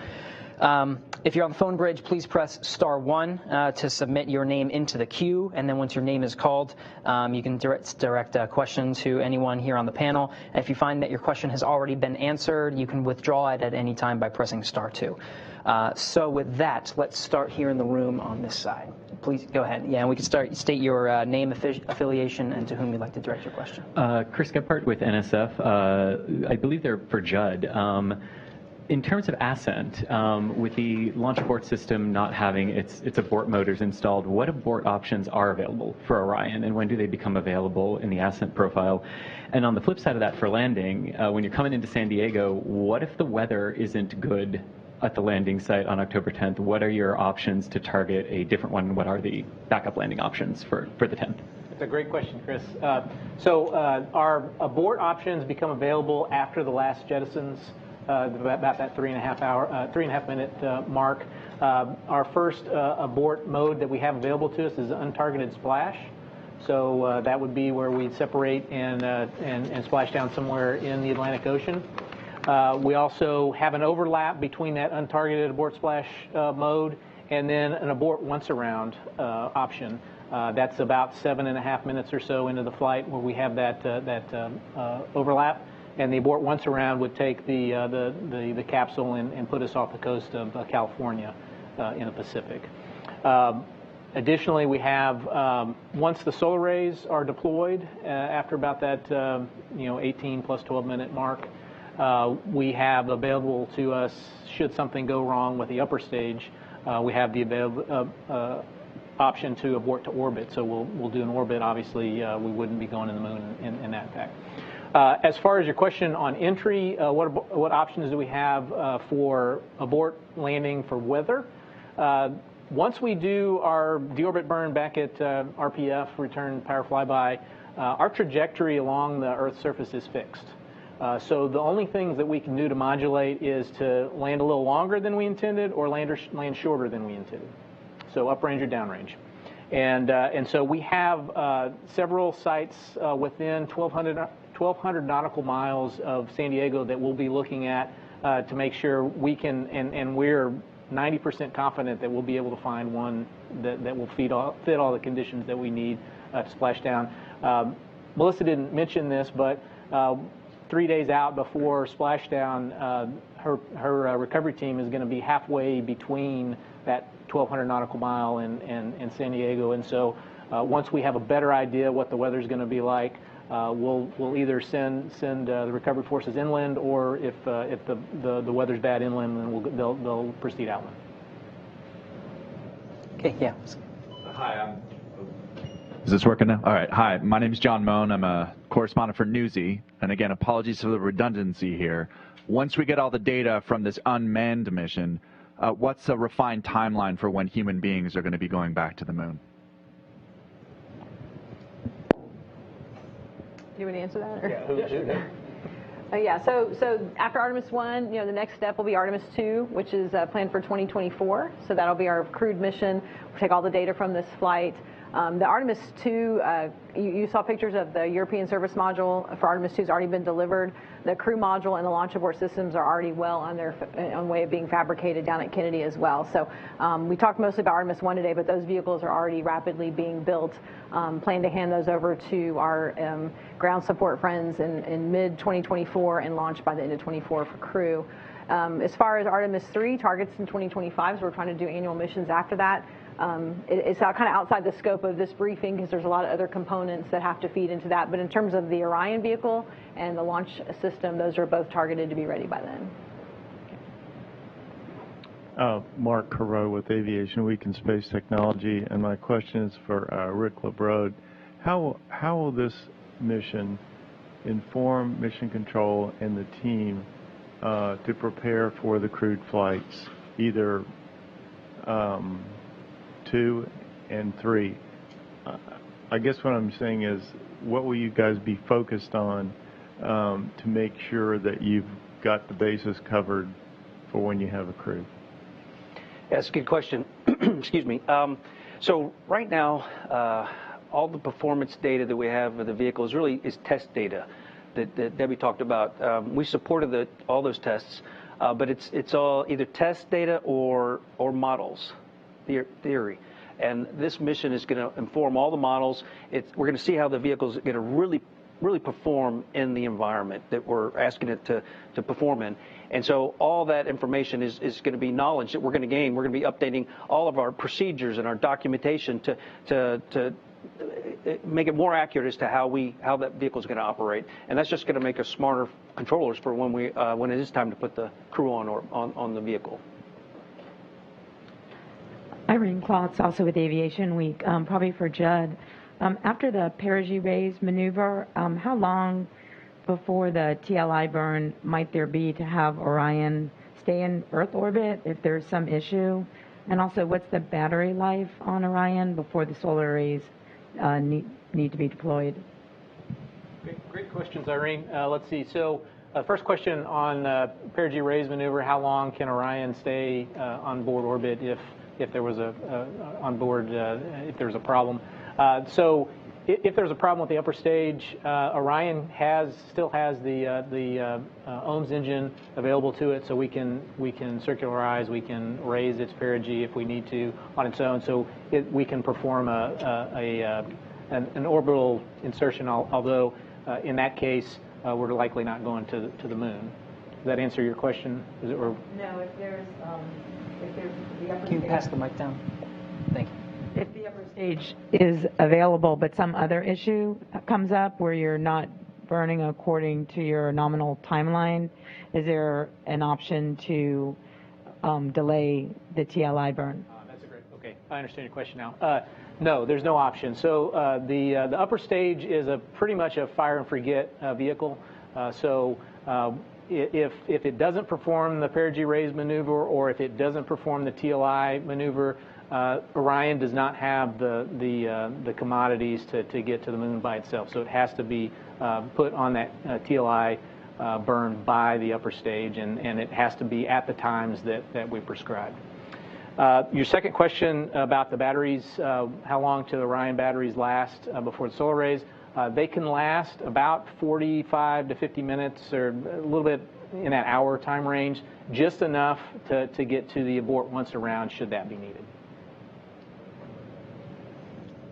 If you're on the phone bridge, please press *1 to submit your name into the queue, and then once your name is called, you can direct a question to anyone here on the panel. If you find that your question has already been answered, you can withdraw it at any time by pressing *2. So with that, let's start here in the room on this side. Please go ahead. Yeah, and we can state your name, affiliation, and to whom you'd like to direct your question. Chris Gephardt with NSF. I believe they're for Judd. In terms of ascent, with the launch abort system not having its abort motors installed, what abort options are available for Orion, and when do they become available in the ascent profile? And on the flip side of that, for landing, when you're coming into San Diego, what if the weather isn't good at the landing site on October 10th? What are your options to target a different one? What are the backup landing options for the 10th? That's a great question, Chris. Our abort options become available after the last jettisons, about that 3.5 minute mark. Our first abort mode that we have available to us is untargeted splash. So that would be where we'd separate and splash down somewhere in the Atlantic Ocean. We also have an overlap between that untargeted abort splash mode and then an abort once around option. That's about 7.5 minutes or so into the flight where we have that overlap, and the abort once around would take the capsule and put us off the coast of California in the Pacific. Additionally, we have once the solar arrays are deployed after about that 18 plus 12 minute mark, we have available to us, should something go wrong with the upper stage, we have the option to abort to orbit. So we'll do an orbit. Obviously, we wouldn't be going to the moon in that fact. As far as your question on entry, what options do we have for abort landing for weather? Once we do our deorbit burn back at RPF, return power flyby, our trajectory along the Earth's surface is fixed. So the only things that we can do to modulate is to land a little longer than we intended or land shorter than we intended. So uprange or downrange. And so we have several sites within 1,200 nautical miles of San Diego that we'll be looking at to make sure we can, and we're 90% confident that we'll be able to find one that will fit all the conditions that we need to splash down. Melissa didn't mention this, but 3 days out before splashdown, her recovery team is going to be halfway between that 1,200 nautical mile and San Diego. And so once we have a better idea what the weather's going to be like, we'll either send the recovery forces inland, or if the weather's bad inland, then they'll proceed outland. Okay, yeah. Hi, is this working now? All right. Hi, my name is John Moan. I'm a correspondent for Newsy. And again, apologies for the redundancy here. Once we get all the data from this unmanned mission, what's a refined timeline for when human beings are going to be going back to the moon? You want to answer that? Or? Yeah. So after Artemis I, the next step will be Artemis II, which is planned for 2024. So that'll be our crewed mission. We'll take all the data from this flight. The Artemis II, you saw pictures of the European service module for Artemis II has already been delivered. The crew module and the launch abort systems are already well on way of being fabricated down at Kennedy as well. So we talked mostly about Artemis I today, but those vehicles are already rapidly being built. Plan to hand those over to our ground support friends in mid-2024 and launch by the end of 24 for crew. As far as Artemis III, targets in 2025, so we're trying to do annual missions after that. It's kind of outside the scope of this briefing because there's a lot of other components that have to feed into that. But in terms of the Orion vehicle and the launch system, those are both targeted to be ready by then. Mark Carreau with Aviation Week and Space Technology, and my question is for Rick LaBrode. How will this mission inform mission control and the team to prepare for the crewed flights, either 2 and 3? I guess what I'm saying is, what will you guys be focused on to make sure that you've got the bases covered for when you have a crew? That's a good question. Excuse me. So right now, all the performance data that we have of the vehicles really is test data that Debbie talked about. We supported all those tests, but it's all either test data or models, theory. And this mission is going to inform all the models. We're going to see how the vehicles are going to really perform in the environment that we're asking it to perform in. And so all that information is going to be knowledge that we're going to gain. We're going to be updating all of our procedures and our documentation to make it more accurate as to how that vehicle is going to operate, and that's just going to make us smarter controllers for when it is time to put the crew on the vehicle. Irene Klotz, also with Aviation Week, probably for Judd. After the perigee raise maneuver, how long before the TLI burn might there be to have Orion stay in Earth orbit if there's some issue? And also, what's the battery life on Orion before the solar arrays need to be deployed? Great questions, Irene. Let's see. So, first question on perigee raise maneuver: how long can Orion stay on board orbit if there was if there was a problem? So, if there's a problem with the upper stage, Orion still has the OMS engine available to it, so we can circularize, we can raise its perigee if we need to on its own, so we can perform an orbital insertion. Although in that case, we're likely not going to the moon. Does that answer your question? No. If there's the upper Can you pass the mic down? Thank you. If the upper stage is available, but some other issue comes up where you're not burning according to your nominal timeline, is there an option to delay the TLI burn? That's a great. Okay, I understand your question now. No, there's no option. So the upper stage is pretty much a fire and forget vehicle. If it doesn't perform the perigee raise maneuver, or if it doesn't perform the TLI maneuver, Orion does not have the commodities to get to the moon by itself, so it has to be put on that TLI burn by the upper stage, and it has to be at the times that we prescribed. Your second question about the batteries, how long do Orion batteries last before the solar arrays? They can last about 45 to 50 minutes, or a little bit in that hour time range, just enough to get to the abort once around should that be needed.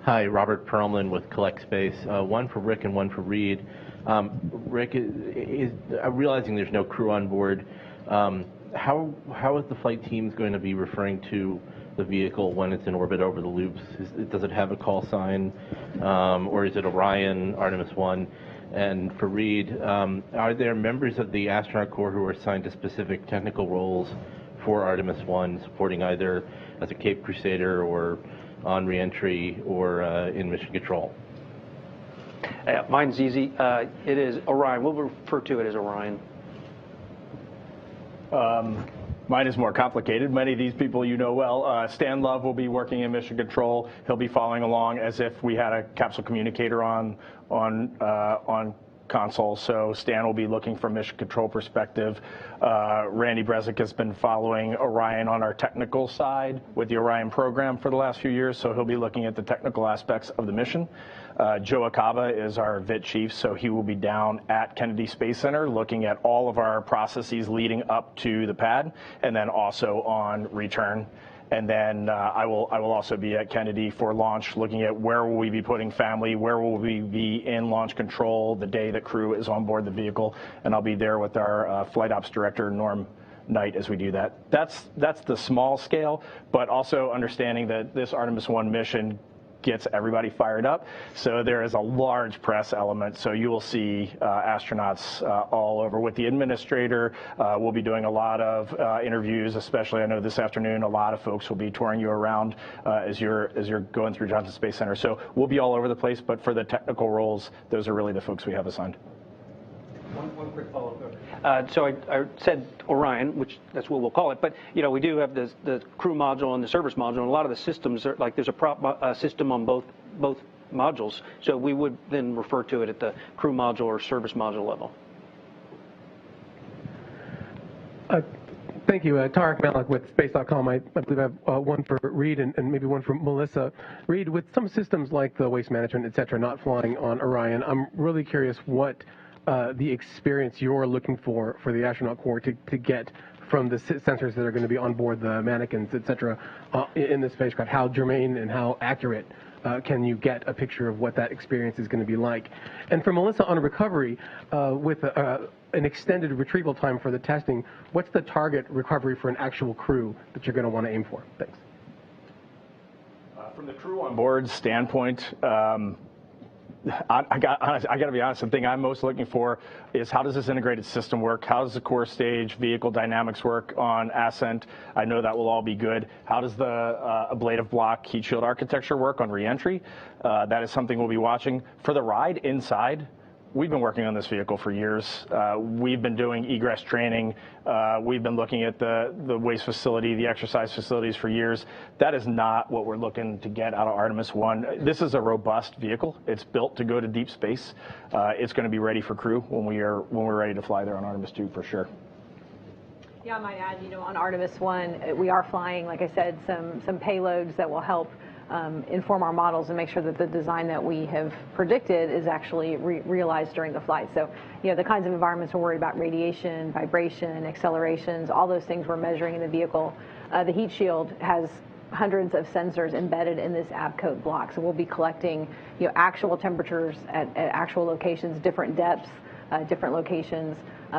Hi, Robert Perlman with Collect Space. One for Rick and one for Reid. Rick, realizing there's no crew on board, how is the flight teams going to be referring to the vehicle when it's in orbit over the loops? Does it have a call sign, or is it Orion, Artemis I? And for Reid, are there members of the astronaut corps who are assigned to specific technical roles for Artemis I, supporting either as a Cape Crusader or on reentry or in mission control? Mine's easy. It is Orion. We'll refer to it as Orion. Mine is more complicated. Many of these people you know well. Stan Love will be working in mission control. He'll be following along as if we had a capsule communicator on console. So Stan will be looking from mission control perspective. Randy Brezick has been following Orion on our technical side with the Orion program for the last few years, so he'll be looking at the technical aspects of the mission. Joe Acaba is our VIT chief, so he will be down at Kennedy Space Center looking at all of our processes leading up to the pad, and then also on return. And then I will also be at Kennedy for launch, looking at where will we be putting family, where will we be in launch control the day that crew is on board the vehicle, and I'll be there with our flight ops director, Norm Knight, as we do that. That's the small scale, but also understanding that this Artemis I mission gets everybody fired up. So there is a large press element. So you will see astronauts all over with the administrator. We'll be doing a lot of interviews, especially I know this afternoon, a lot of folks will be touring you around as you're going through Johnson Space Center. So we'll be all over the place, but for the technical roles, those are really the folks we have assigned. One quick follow-up. So I said Orion, which that's what we'll call it, but we do have the crew module and the service module, and a lot of the systems are like there's a prop system on both modules, so we would then refer to it at the crew module or service module level. Thank you. Tarek Malik with Space.com. I believe I have one for Reid and maybe one for Melissa. Reid, with some systems like the waste management, et cetera, not flying on Orion, I'm really curious what the experience you're looking for the astronaut corps to get from the sensors that are going to be on board the mannequins, et cetera, in the spacecraft. How germane and how accurate can you get a picture of what that experience is going to be like? And for Melissa, on recovery, with an extended retrieval time for the testing, what's the target recovery for an actual crew that you're going to want to aim for? Thanks. From the crew on board standpoint, I got to be honest, the thing I'm most looking for is how does this integrated system work? How does the core stage vehicle dynamics work on ascent? I know that will all be good. How does the ablative block heat shield architecture work on reentry? That is something we'll be watching. For the ride inside, we've been working on this vehicle for years. We've been doing egress training. We've been looking at the waste facility, the exercise facilities for years. That is not what we're looking to get out of Artemis I. This is a robust vehicle. It's built to go to deep space. It's going to be ready for crew when we're ready to fly there on Artemis II for sure. Yeah, I might add, on Artemis I, we are flying, like I said, some payloads that will help inform our models and make sure that the design that we have predicted is actually realized during the flight. So, the kinds of environments we're worried about, radiation, vibration, accelerations, all those things we're measuring in the vehicle. The heat shield has hundreds of sensors embedded in this abcoat block. So we'll be collecting, actual temperatures at actual locations, different depths, different locations.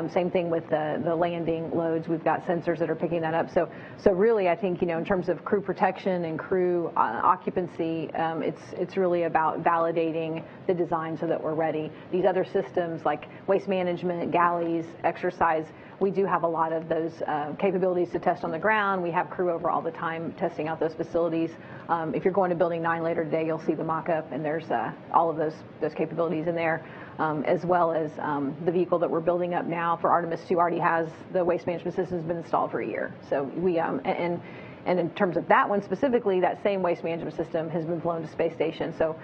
Same thing with the landing loads. We've got sensors that are picking that up. So really, I think, in terms of crew protection and crew occupancy, it's really about validating the design so that we're ready. These other systems like waste management, galleys, exercise, we do have a lot of those capabilities to test on the ground. We have crew over all the time testing out those facilities. If you're going to Building 9 later today, you'll see the mock-up, and there's all of those capabilities in there. As well as the vehicle that we're building up now for Artemis II already has the waste management system has been installed for a year. So we and in terms of that one specifically, that same waste management system has been flown to space station. So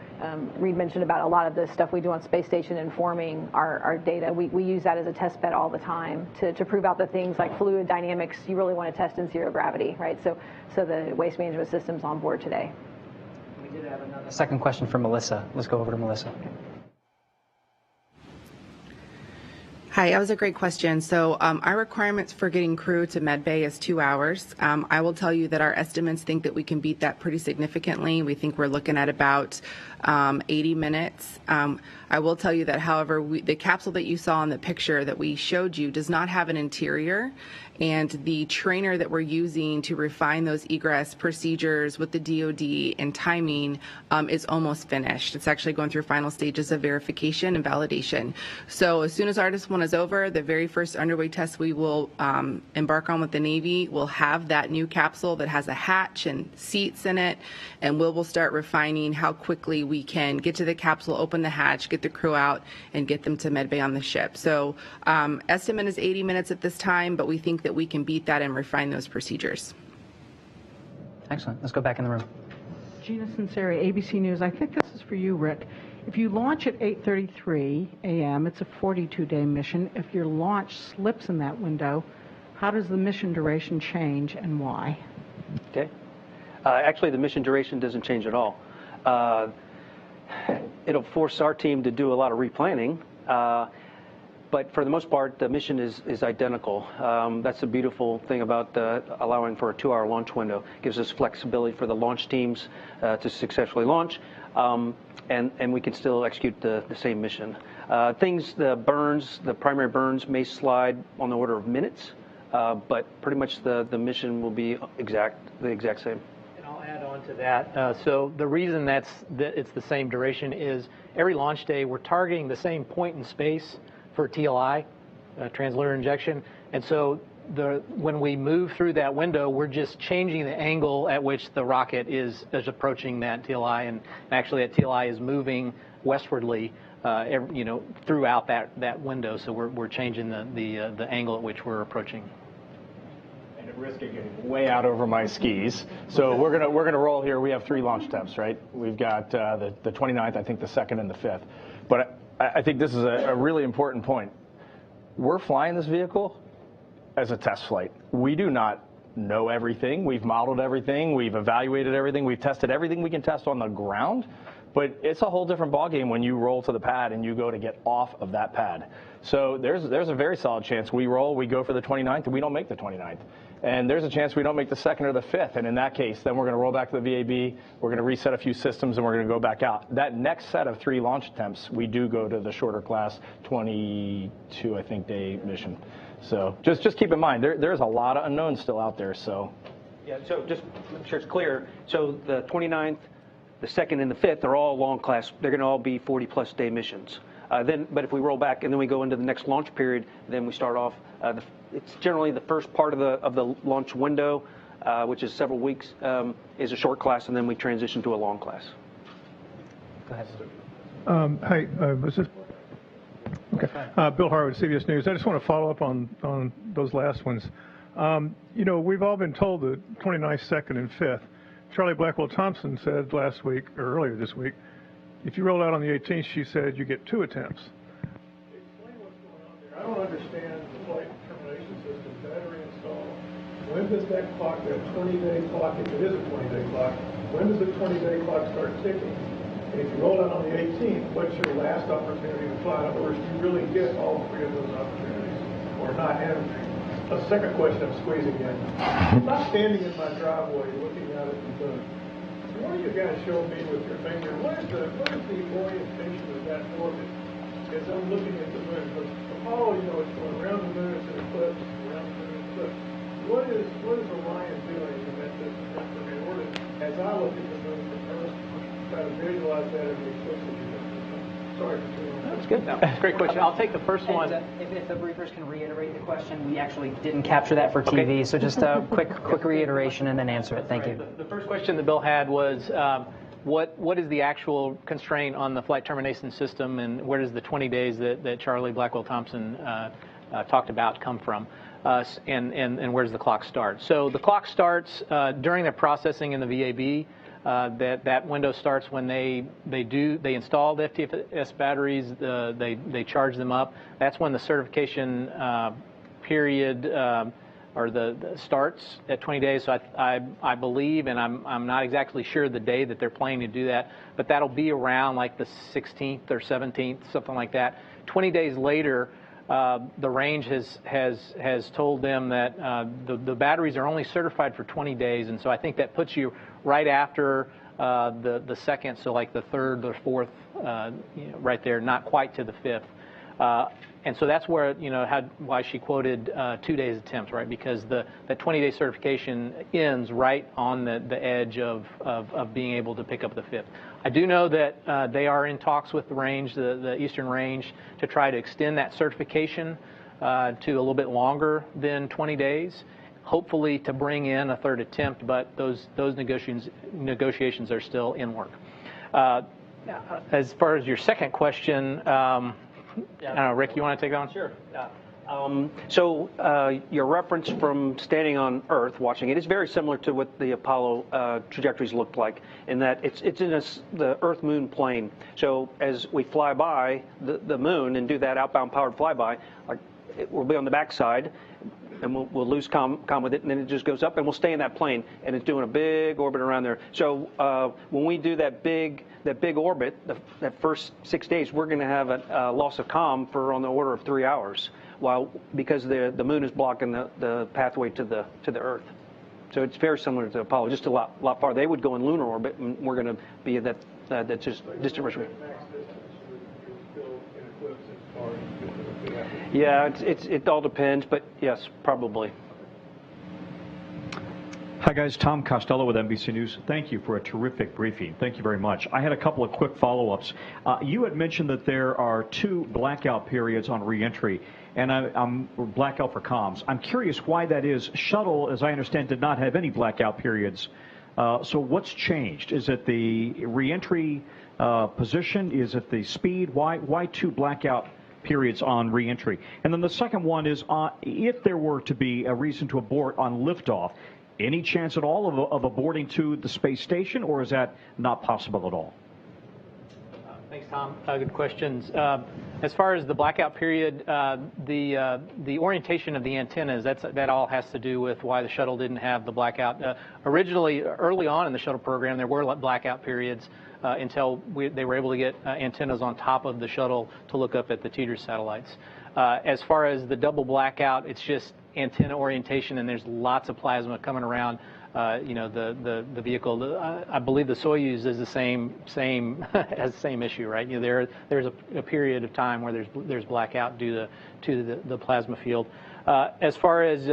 Reid mentioned about a lot of the stuff we do on space station informing our data. We use that as a test bed all the time to prove out the things like fluid dynamics you really want to test in zero gravity, right? So the waste management system's on board today. We did have another second question from Melissa. Let's go over to Melissa. Hi, that was a great question. So our requirements for getting crew to medbay is 2 hours. I will tell you that our estimates think that we can beat that pretty significantly. We think we're looking at about 80 minutes. I will tell you that, however, the capsule that you saw in the picture that we showed you does not have an interior, and the trainer that we're using to refine those egress procedures with the DoD and timing is almost finished. It's actually going through final stages of verification and validation. So as soon as Artemis I is over, the very first underway test we will embark on with the Navy will have that new capsule that has a hatch and seats in it, and we'll start refining how quickly we can get to the capsule, open the hatch, get the crew out, and get them to medbay on the ship. So estimate is 80 minutes at this time, but we think that we can beat that and refine those procedures. Excellent. Let's go back in the room. Gina Sinceri, ABC News. I think this is for you, Rick. If you launch at 8:33 a.m., it's a 42-day mission. If your launch slips in that window, how does the mission duration change and why? Okay. Actually, the mission duration doesn't change at all. It'll force our team to do a lot of replanning. But for the most part, the mission is identical. That's the beautiful thing about allowing for a 2-hour launch window. It gives us flexibility for the launch teams to successfully launch, and we can still execute the same mission. The primary burns may slide on the order of minutes, but pretty much the mission will be the exact same. I'll add on to that. So the reason that it's the same duration is every launch day we're targeting the same point in space for TLI, translunar injection, and so when we move through that window, we're just changing the angle at which the rocket is approaching that TLI, and actually that TLI is moving westwardly, throughout that window. So we're changing the angle at which we're approaching. And at risk of getting way out over my skis, so we're gonna roll here. We have 3 launch attempts, right? We've got the 29th, I think the 2nd and the 5th, but I think this is a really important point. We're flying this vehicle as a test flight. We do not know everything. We've modeled everything. We've evaluated everything. We've tested everything we can test on the ground. But it's a whole different ballgame when you roll to the pad and you go to get off of that pad. So there's a very solid chance we roll, we go for the 29th, and we don't make the 29th. And there's a chance we don't make the 2nd or the 5th. And in that case, then we're going to roll back to the VAB, we're going to reset a few systems, and we're going to go back out. That next set of 3 launch attempts, we do go to the shorter class 22, I think, day mission. So just keep in mind, there's a lot of unknowns still out there. So Yeah, so just to make sure it's clear, so the 29th, the 2nd, and the 5th are all long class. They're going to all be 40-plus day missions. But if we roll back and then we go into the next launch period, then we start off. It's generally the first part of the launch window, which is several weeks, is a short class, and then we transition to a long class. Go ahead. Hi, okay. Bill Harwood, CBS News. I just want to follow up on those last ones. We've all been told the 29th, 2nd, and 5th. Charlie Blackwell Thompson said last week, or earlier this week, if you roll out on the 18th, she said you get 2 attempts. Explain what's going on there. I don't understand the flight termination system, battery install. When does that clock, that 20-day clock, if it is a 20-day clock, when does the 20-day clock start ticking? And if you roll out on the 18th, what's your last opportunity to fly? In other words, do you really get all 3 of those opportunities or not? And a second question I'm squeezing in. I'm not standing in my driveway looking out at the moon. What are you going to show me with your finger? What is the orientation of that orbit as I'm looking at the moon? But Apollo, it's going around the moon, it's an eclipse, around the moon, eclipse. What is Orion doing in that distance? In order, as I look at the moon from Earth, try to visualize that in the eclipse. Sorry for too long. That's good. No, that's a great question. I'll take the first one. If the briefers can reiterate the question, we actually didn't capture that for TV, okay. So just a quick reiteration and then answer it. Thank you. The first question that Bill had was, what is the actual constraint on the flight termination system, and where does the 20 days that Charlie Blackwell Thompson talked about come from? And where does the clock start? So the clock starts during the processing in the VAB. That window starts when they install the FTS batteries, they charge them up. That's when the certification period or the starts at 20 days. So I believe, and I'm not exactly sure the day that they're planning to do that, but that'll be around like the 16th or 17th, something like that. 20 days later, the range has told them that the batteries are only certified for 20 days, and so I think that puts you right after the 2nd, so like the 3rd or 4th, right there, not quite to the 5th. And so that's where, why she quoted 2 days attempts, right? Because the 20-day certification ends right on the edge of being able to pick up the 5th. I do know that they are in talks with the range, the Eastern Range, to try to extend that certification to a little bit longer than 20 days, hopefully to bring in a 3rd attempt, but those negotiations are still in work. As far as your second question, I don't know, Rick, you want to take that one? Sure. So your reference from standing on Earth, watching it, is very similar to what the Apollo trajectories looked like, in that it's in the Earth-Moon plane. So as we fly by the moon and do that outbound powered flyby, we'll be on the backside, and we'll lose comm with it, and then it just goes up, and we'll stay in that plane, and it's doing a big orbit around there. So when we do that big orbit, that first 6 days, we're going to have a loss of comm for on the order of 3 hours, because the moon is blocking the pathway to the Earth. So it's very similar to Apollo, just a lot farther. They would go in lunar orbit, and we're going to be at that just distant reach. Yeah, it all depends, but yes, probably. Hi guys, Tom Costello with NBC News. Thank you for a terrific briefing. Thank you very much. I had a couple of quick follow-ups. You had mentioned that there are 2 blackout periods on reentry, and I'm blackout for comms. I'm curious why that is. Shuttle, as I understand, did not have any blackout periods. So what's changed? Is it the reentry position? Is it the speed? Why 2 blackout periods on reentry? And then the second one is, if there were to be a reason to abort on liftoff, any chance at all of aborting to the space station, or is that not possible at all? Thanks, Tom. Good questions. As far as the blackout period, the orientation of the antennas, that all has to do with why the shuttle didn't have the blackout. Originally, early on in the shuttle program, there were blackout periods until they were able to get antennas on top of the shuttle to look up at the teeter satellites. As far as the double blackout, it's just antenna orientation, and there's lots of plasma coming around. The vehicle. I believe the Soyuz is the same has the same issue, right? There's a period of time where there's blackout due to the plasma field. As far as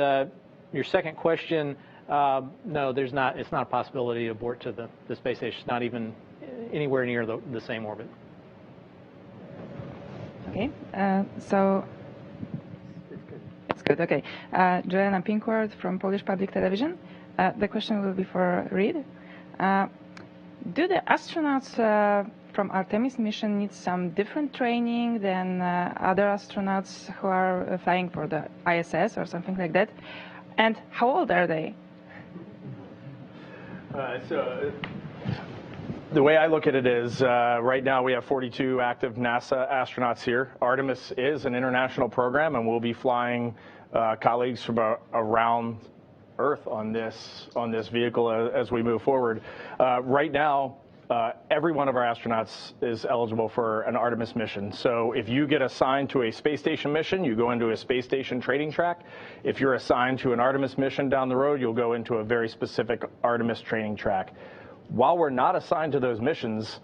your second question, No, there's not. It's not a possibility to abort to the space station. It's not even anywhere near the same orbit. Okay, so it's good. Okay, Joanna Pinkworth from Polish Public Television. The question will be for Reid. Do the astronauts from Artemis mission need some different training than other astronauts who are flying for the ISS or something like that? And how old are they? The way I look at it is right now we have 42 active NASA astronauts here. Artemis is an international program, and we'll be flying colleagues from around Earth on this vehicle as we move forward. Right now, every one of our astronauts is eligible for an Artemis mission. So if you get assigned to a space station mission, you go into a space station training track. If you're assigned to an Artemis mission down the road, you'll go into a very specific Artemis training track. While we're not assigned to those missions,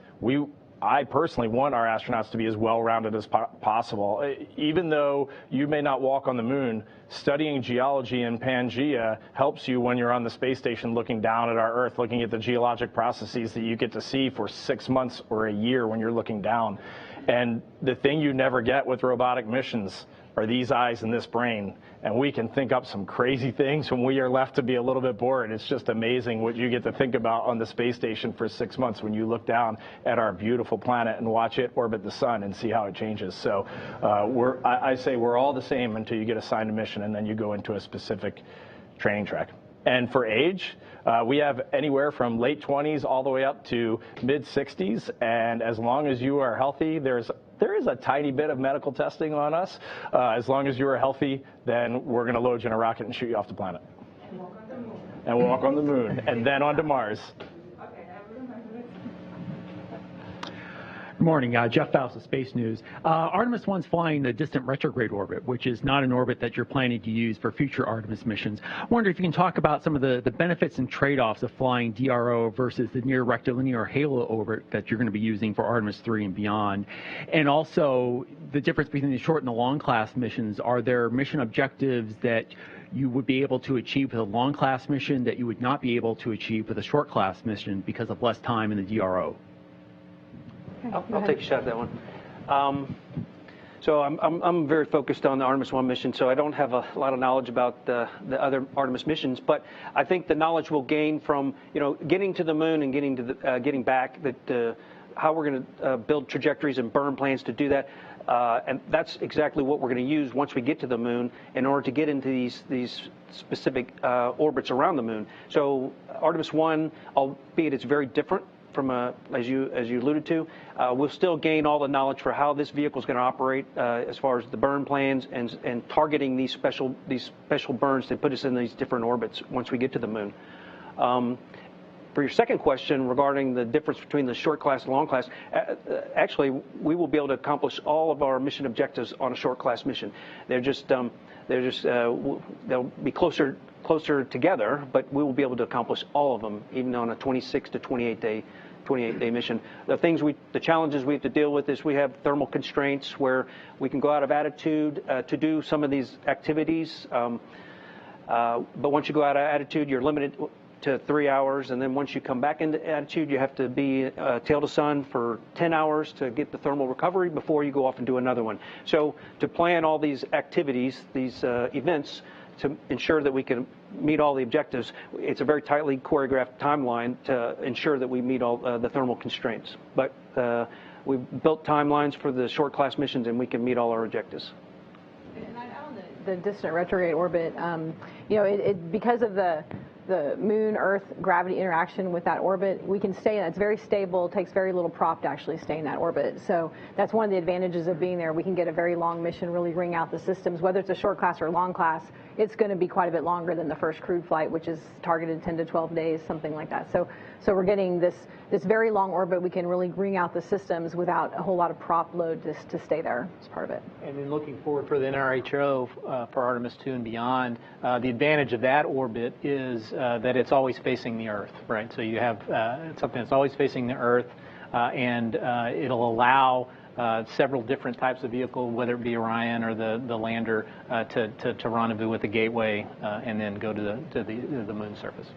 I personally want our astronauts to be as well-rounded as possible. Even though you may not walk on the moon, studying geology in Pangea helps you when you're on the space station looking down at our Earth, looking at the geologic processes that you get to see for 6 months or a year when you're looking down. And the thing you never get with robotic missions are these eyes and this brain. And we can think up some crazy things when we are left to be a little bit bored. It's just amazing what you get to think about on the space station for 6 months when you look down at our beautiful planet and watch it orbit the sun and see how it changes. So I say we're all the same until you get assigned a mission and then you go into a specific training track. And for age, we have anywhere from late 20s all the way up to mid 60s. And as long as you are healthy, there is a tiny bit of medical testing on us. As long as you are healthy, then we're going to load you in a rocket and shoot you off the planet. And walk on the moon. And then on to Mars. Good morning, Jeff Faust of Space News. Artemis I's flying the distant retrograde orbit, which is not an orbit that you're planning to use for future Artemis missions. I wonder if you can talk about some of the benefits and trade-offs of flying DRO versus the near rectilinear halo orbit that you're going to be using for Artemis III and beyond. And also the difference between the short and the long class missions. Are there mission objectives that you would be able to achieve with a long class mission that you would not be able to achieve with a short class mission because of less time in the DRO? I'll take a shot at that one. So I'm very focused on the Artemis I mission, so I don't have a lot of knowledge about the other Artemis missions. But I think the knowledge we'll gain from getting to the moon and getting back, how we're going to build trajectories and burn plans to do that. And that's exactly what we're going to use once we get to the moon in order to get into these specific orbits around the moon. So Artemis I, albeit it's very different from as you alluded to, we'll still gain all the knowledge for how this vehicle is going to operate as far as the burn plans and targeting these special burns that put us in these different orbits once we get to the moon. For your second question regarding the difference between the short class and long class, actually we will be able to accomplish all of our mission objectives on a short class mission. They'll be closer together, but we will be able to accomplish all of them, even on a 26 to 28 day mission. The challenges we have to deal with is we have thermal constraints where we can go out of attitude to do some of these activities, but once you go out of attitude, you're limited to 3 hours, and then once you come back into attitude, you have to be tail to sun for 10 hours to get the thermal recovery before you go off and do another one. So to plan all these activities, these events, to ensure that we can meet all the objectives, it's a very tightly choreographed timeline to ensure that we meet all the thermal constraints. But we've built timelines for the short class missions, and we can meet all our objectives. And on the distant retrograde orbit, because of the Moon-Earth gravity interaction with that orbit, we can stay in it. It's very stable. It takes very little prop to actually stay in that orbit. So that's one of the advantages of being there. We can get a very long mission, really wring out the systems. Whether it's a short class or long class, it's going to be quite a bit longer than the first crewed flight, which is targeted 10 to 12 days, something like that. So we're getting this very long orbit. We can really wring out the systems without a whole lot of prop load just to stay there as part of it. And then looking forward for the NRHO for Artemis II and beyond, the advantage of that orbit is that it's always facing the Earth, right? So you have something that's always facing the Earth, and it'll allow several different types of vehicle, whether it be Orion or the lander, to rendezvous with the gateway and then go to the moon surface.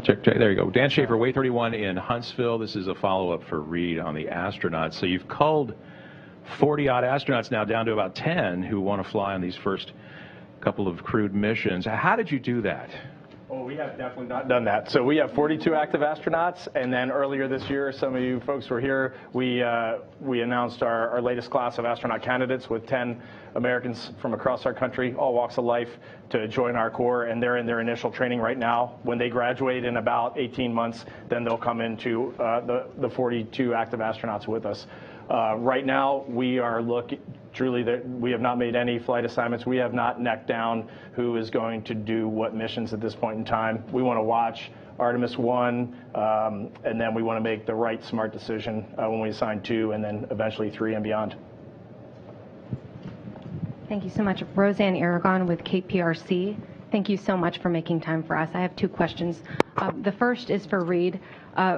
Check. There you go. Dan Schaefer, Way 31 in Huntsville. This is a follow-up for Reid on the astronauts. So you've culled 40-odd astronauts now down to about 10 who want to fly on these first couple of crewed missions. How did you do that? Oh, we have definitely not done that. So we have 42 active astronauts, and then earlier this year, some of you folks were here, we announced our latest class of astronaut candidates with 10 Americans from across our country, all walks of life, to join our Corps, and they're in their initial training right now. When they graduate in about 18 months, then they'll come into the 42 active astronauts with us. Right now, we are looking, truly, we have not made any flight assignments. We have not necked down who is going to do what missions at this point in time. We want to watch Artemis I, and then we want to make the right smart decision when we assign 2, and then eventually 3 and beyond. Thank you so much. Roseanne Aragon with KPRC. Thank you so much for making time for us. I have 2 questions. The first is for Reid.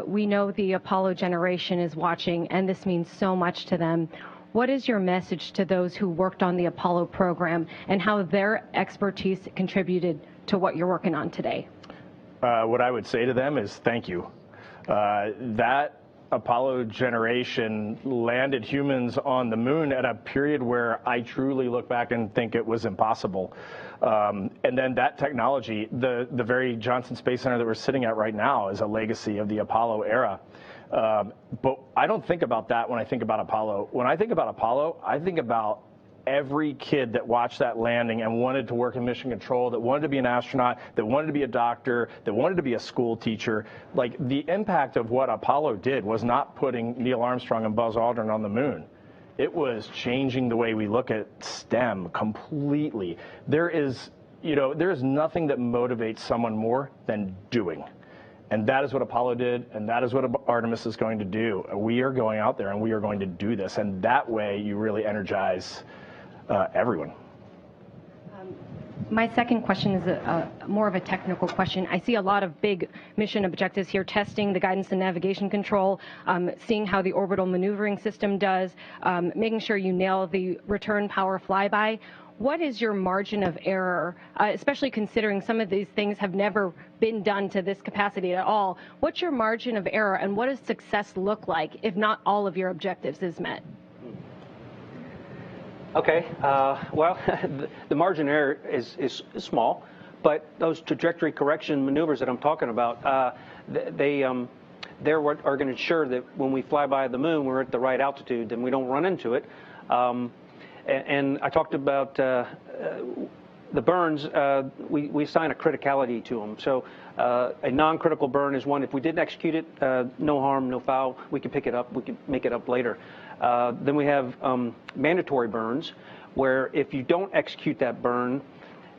We know the Apollo generation is watching, and this means so much to them. What is your message to those who worked on the Apollo program and how their expertise contributed to what you're working on today? What I would say to them is thank you. That Apollo generation landed humans on the moon at a period where I truly look back and think it was impossible. And then that technology, the very Johnson Space Center that we're sitting at right now, is a legacy of the Apollo era. But I don't think about that when I think about Apollo. When I think about Apollo, I think about every kid that watched that landing and wanted to work in mission control, that wanted to be an astronaut, that wanted to be a doctor, that wanted to be a school teacher. Like, the impact of what Apollo did was not putting Neil Armstrong and Buzz Aldrin on the moon. It was changing the way we look at STEM completely. There is nothing that motivates someone more than doing. And that is what Apollo did, and that is what Artemis is going to do. We are going out there and we are going to do this, and that way you really energize everyone. My second question is more of a technical question. I see a lot of big mission objectives here: testing the guidance and navigation control, seeing how the orbital maneuvering system does, making sure you nail the return power flyby. What is your margin of error, especially considering some of these things have never been done to this capacity at all? What's your margin of error, and what does success look like if not all of your objectives is met? Okay, well, the margin of error is small, but those trajectory correction maneuvers that I'm talking about, they're what are going to ensure that when we fly by the moon, we're at the right altitude and we don't run into it. And I talked about the burns. We assign a criticality to them. So a non-critical burn is one. If we didn't execute it, no harm, no foul. We can pick it up. We can make it up later. Then we have mandatory burns, where if you don't execute that burn,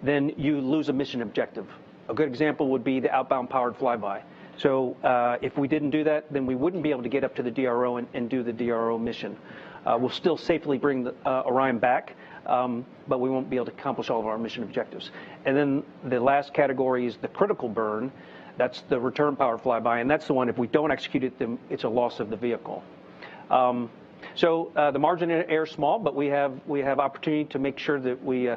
then you lose a mission objective. A good example would be the outbound powered flyby. So if we didn't do that, then we wouldn't be able to get up to the DRO and do the DRO mission. We'll still safely bring the Orion back, but we won't be able to accomplish all of our mission objectives. And then the last category is the critical burn. That's the return power flyby, and that's the one, if we don't execute it, then it's a loss of the vehicle. So the margin of error is small, but we have opportunity to make sure that we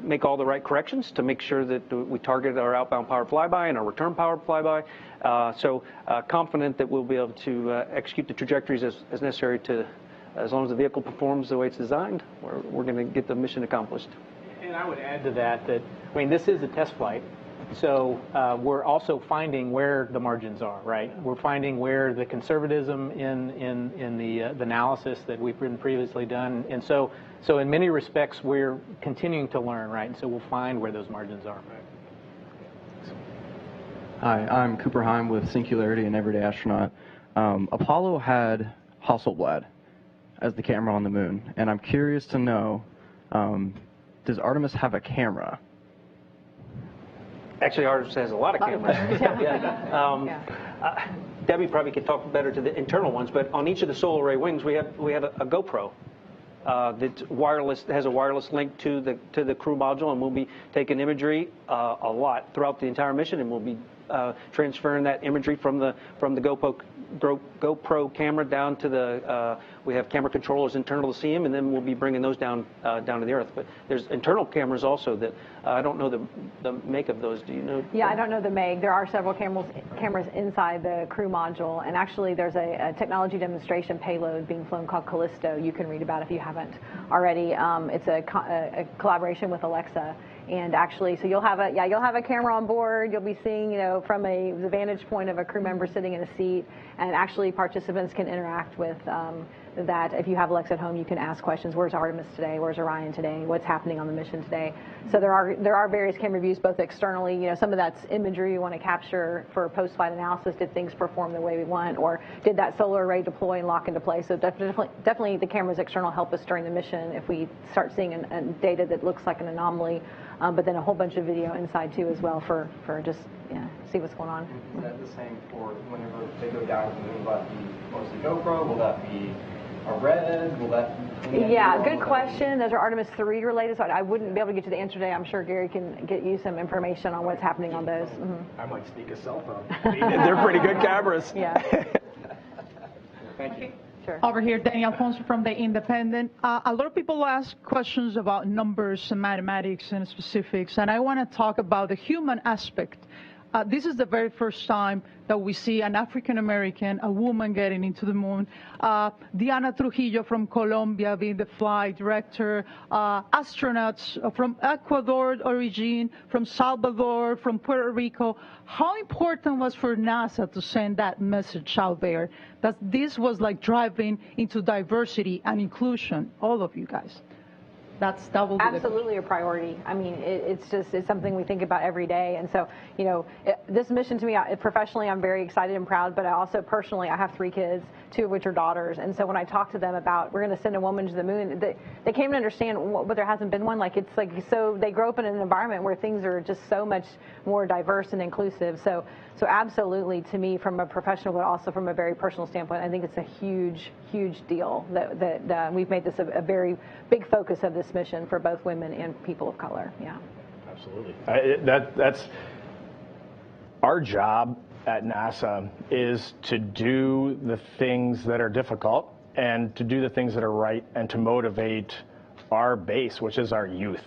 make all the right corrections to make sure that we target our outbound powered flyby and our return powered flyby. So confident that we'll be able to execute the trajectories as necessary to, as long as the vehicle performs the way it's designed, we're going to get the mission accomplished. And I would add to that, I mean, this is a test flight. So we're also finding where the margins are, right? We're finding where the conservatism in the analysis that we've been previously done. And so in many respects, we're continuing to learn, right? And so we'll find where those margins are. Hi, I'm Cooper Heim with Singularity and Everyday Astronaut. Apollo had Hasselblad as the camera on the moon, and I'm curious to know, does Artemis have a camera? Actually, Artemis has a lot of cameras. Debbie probably could talk better to the internal ones, but on each of the solar array wings, we have a GoPro. that's wireless, has a wireless link to the crew module, and we'll be taking imagery a lot throughout the entire mission, and we'll be transferring that imagery from the GoPro camera down to the, we have camera controllers internal to see them, and then we'll be bringing those down to the Earth. But there's internal cameras also that, I don't know the make of those. Do you know? Yeah, I don't know the make. There are several cameras inside the crew module, and actually there's a technology demonstration payload being flown called Callisto. You can read about it if you haven't already. It's a collaboration with Alexa. And actually, so you'll have a camera on board. You'll be seeing, from the vantage point of a crew member sitting in a seat. And actually, participants can interact with that. If you have Alexa at home, you can ask questions. Where's Artemis today? Where's Orion today? What's happening on the mission today? So there are various camera views, both externally. Some of that's imagery you want to capture for post-flight analysis. Did things perform the way we want, or did that solar array deploy and lock into place? So definitely, the cameras external help us during the mission if we start seeing data that looks like an anomaly. But then a whole bunch of video inside too as well for just see what's going on. Is that the same for whenever they go down to the moon? Will that be mostly GoPro? Will that be a red? Will that? Yeah, good question. Those are Artemis III related, so I wouldn't be able to get to the answer today. I'm sure Gary can get you some information on what's happening on those. Mm-hmm. I might sneak a cell phone. They're pretty good cameras. Yeah. Thank you. Sure. Over here, Daniel Alfonso from The Independent. A lot of people ask questions about numbers and mathematics and specifics, and I want to talk about the human aspect. This is the very first time that we see an African-American, a woman getting into the moon. Diana Trujillo from Colombia being the flight director. Astronauts from Ecuador origin, from Salvador, from Puerto Rico. How important was for NASA to send that message out there? That this was like driving into diversity and inclusion, all of you guys. That's double. Absolutely a priority. I mean, it's something we think about every day. And so, this mission to me, professionally, I'm very excited and proud, but I also personally, I have 3 kids, 2 of which are daughters. And so when I talk to them about, we're going to send a woman to the moon, they came to understand, but there hasn't been one. So they grow up in an environment where things are just so much more diverse and inclusive. So absolutely, to me, from a professional, but also from a very personal standpoint, I think it's a huge, huge deal that we've made this a very big focus of this mission for both women and people of color. Yeah. Absolutely. That's our job at NASA, is to do the things that are difficult and to do the things that are right and to motivate our base, which is our youth.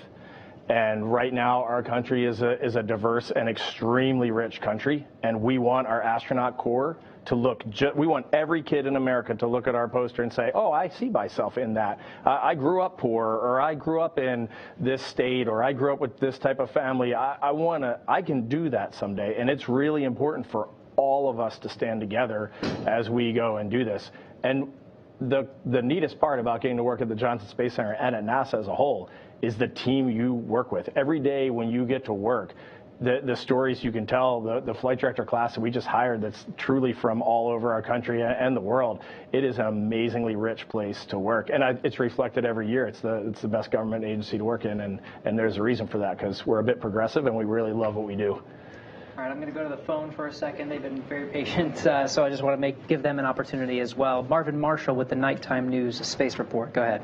And right now, our country is a diverse and extremely rich country, and we want our astronaut corps to look, we want every kid in America to look at our poster and say, oh, I see myself in that. I grew up poor, or I grew up in this state, or I grew up with this type of family. I can do that someday. And it's really important for all of us to stand together as we go and do this. And the neatest part about getting to work at the Johnson Space Center and at NASA as a whole is the team you work with. Every day when you get to work, the stories you can tell, the flight director class that we just hired that's truly from all over our country and the world, it is an amazingly rich place to work. And it's reflected every year. It's the best government agency to work in, and there's a reason for that, because we're a bit progressive and we really love what we do. All right, I'm going to go to the phone for a second. They've been very patient, so I just want to give them an opportunity as well. Marvin Marshall with the Nighttime News Space Report. Go ahead.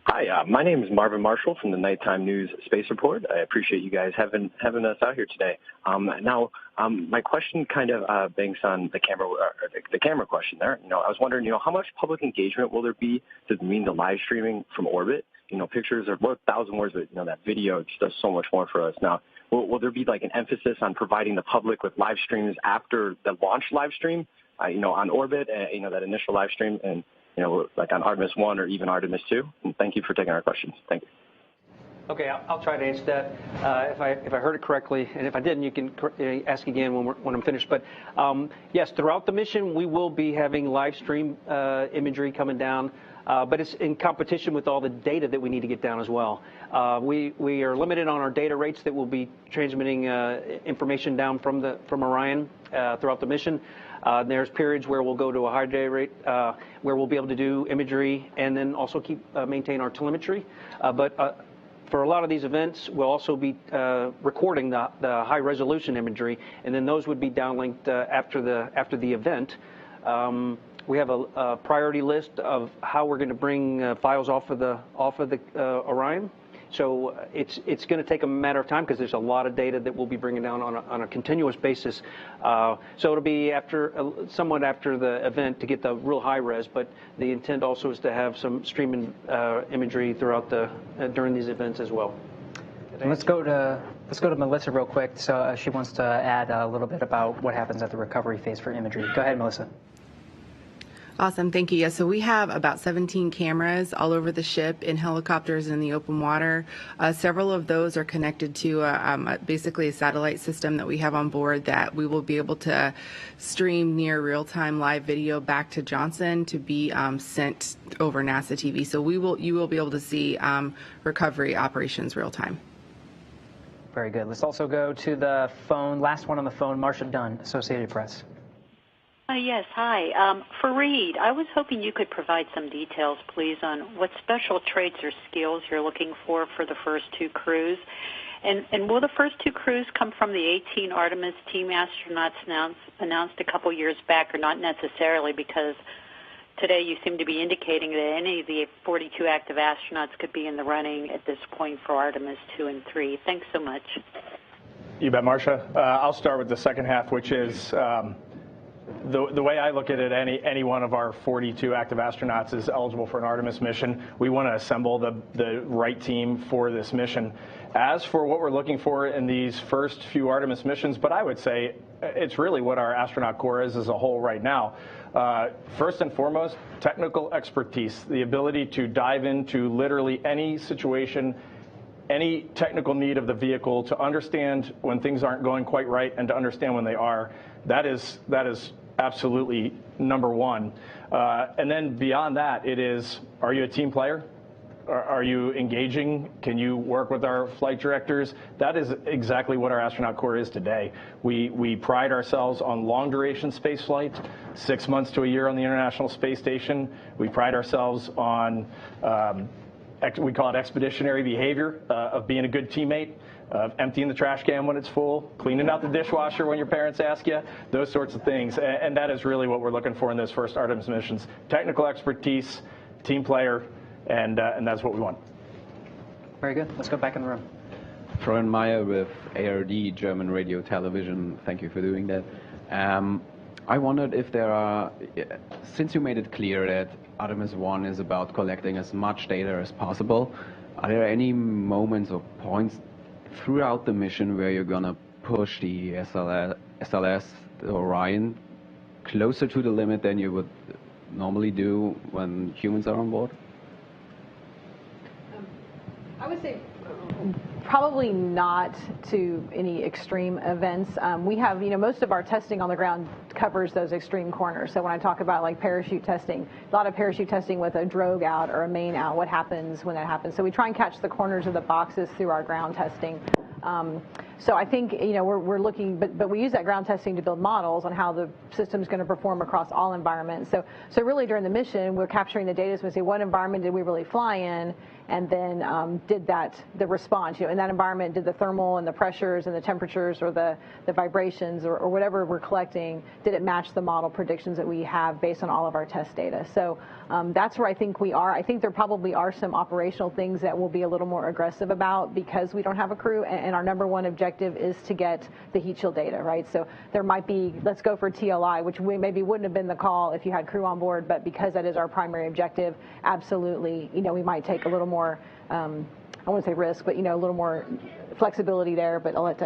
Hi, my name is Marvin Marshall from the Nighttime News Space Report. I appreciate you guys having us out here today. My question kind of banks on the camera question there. I was wondering, how much public engagement will there be to mean the live streaming from orbit? Pictures are worth 1,000 words, but that video just does so much more for us. Now, will there be like an emphasis on providing the public with live streams after the launch live stream, on orbit, that initial live stream, and like on Artemis I or even Artemis II? And thank you for taking our questions. Thank you. Okay, I'll try to answer that if I heard it correctly, and if I didn't, you can ask again when I'm finished. But yes, throughout the mission, we will be having live stream imagery coming down, but it's in competition with all the data that we need to get down as well. We are limited on our data rates that will be transmitting information down from Orion throughout the mission. There's periods where we'll go to a higher data rate, where we'll be able to do imagery and then also maintain our telemetry. But for a lot of these events, we'll also be recording the high resolution imagery, and then those would be downlinked after the event. We have a priority list of how we're going to bring files off of the Orion. So it's going to take a matter of time because there's a lot of data that we'll be bringing down on a continuous basis. So it'll be somewhat after the event to get the real high res, but the intent also is to have some streaming imagery throughout during these events as well. Let's go to Melissa real quick. So she wants to add a little bit about what happens at the recovery phase for imagery. Go ahead, Melissa. Awesome, thank you. Yeah, so we have about 17 cameras all over the ship, in helicopters, and in the open water. Several of those are connected to basically a satellite system that we have on board that we will be able to stream near real-time live video back to Johnson to be sent over NASA TV. So you will be able to see recovery operations real-time. Very good. Let's also go to the phone. Last one on the phone, Marcia Dunn, Associated Press. Yes, hi. For Reid, I was hoping you could provide some details, please, on what special traits or skills you're looking for the first two crews. And will the first two crews come from the 18 Artemis team astronauts announced a couple years back, or not necessarily, because today you seem to be indicating that any of the 42 active astronauts could be in the running at this point for Artemis 2 and 3. Thanks so much. You bet, Marcia. I'll start with the second half, which is the way I look at it, any one of our 42 active astronauts is eligible for an Artemis mission. We want to assemble the right team for this mission. As for what we're looking for in these first few Artemis missions, but I would say it's really what our astronaut corps is as a whole right now. First and foremost, technical expertise, the ability to dive into literally any situation, any technical need of the vehicle, to understand when things aren't going quite right and to understand when they are. That is absolutely number one. And then beyond that, it is, are you a team player? Are you engaging? Can you work with our flight directors? That is exactly what our astronaut corps is today. We pride ourselves on long duration space flight, 6 months to a year on the International Space Station. We pride ourselves on, we call it expeditionary behavior, of being a good teammate, of emptying the trash can when it's full, cleaning out the dishwasher when your parents ask you, those sorts of things. And that is really what we're looking for in this first Artemis missions. Technical expertise, team player, and that's what we want. Very good. Let's go back in the room. Florian Meyer with ARD, German Radio Television. Thank you for doing that. I wondered if there are, since you made it clear that Artemis I is about collecting as much data as possible, are there any moments or points throughout the mission where you're going to push the SLS, the Orion, closer to the limit than you would normally do when humans are on board? I would say probably not to any extreme events. We have, most of our testing on the ground covers those extreme corners. So when I talk about like parachute testing, a lot of parachute testing with a drogue out or a main out, what happens when that happens? So we try and catch the corners of the boxes through our ground testing. So I think, we're looking, but we use that ground testing to build models on how the system's going to perform across all environments. So really during the mission, we're capturing the data so we say what environment did we really fly in, and then did the response, in that environment, did the thermal and the pressures and the temperatures or the vibrations or whatever we're collecting, did it match the model predictions that we have based on all of our test data? So that's where I think we are. I think there probably are some operational things that we'll be a little more aggressive about because we don't have a crew, and our number one objective is to get the heat shield data, right? So there might be, let's go for TLI, which maybe wouldn't have been the call if you had crew on board, but because that is our primary objective, absolutely, we might take a little more, I wouldn't say risk, but, a little more flexibility there, but I'll let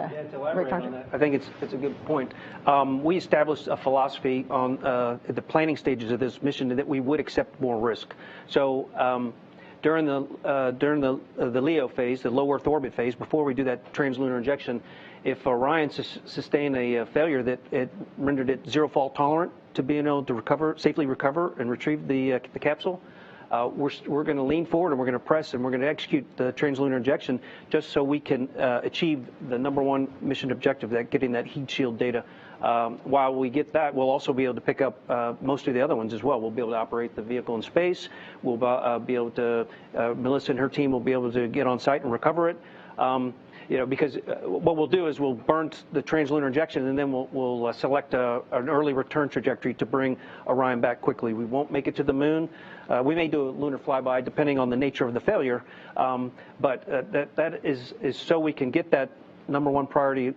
Rick on that. I think it's a good point. We established a philosophy on the planning stages of this mission that we would accept more risk. So during the LEO phase, the low Earth orbit phase, before we do that translunar injection, if Orion sustained a failure that it rendered it zero fault tolerant to being able to safely recover and retrieve the capsule, we're going to lean forward and we're going to press and we're going to execute the translunar injection just so we can achieve the number one mission objective, that getting that heat shield data. While we get that, we'll also be able to pick up most of the other ones as well. We'll be able to operate the vehicle in space. We'll be able to, Melissa and her team will be able to get on site and recover it. Because what we'll do is we'll burn the translunar injection, and then we'll select an early return trajectory to bring Orion back quickly. We won't make it to the moon. We may do a lunar flyby depending on the nature of the failure, but that is so we can get that #1 priority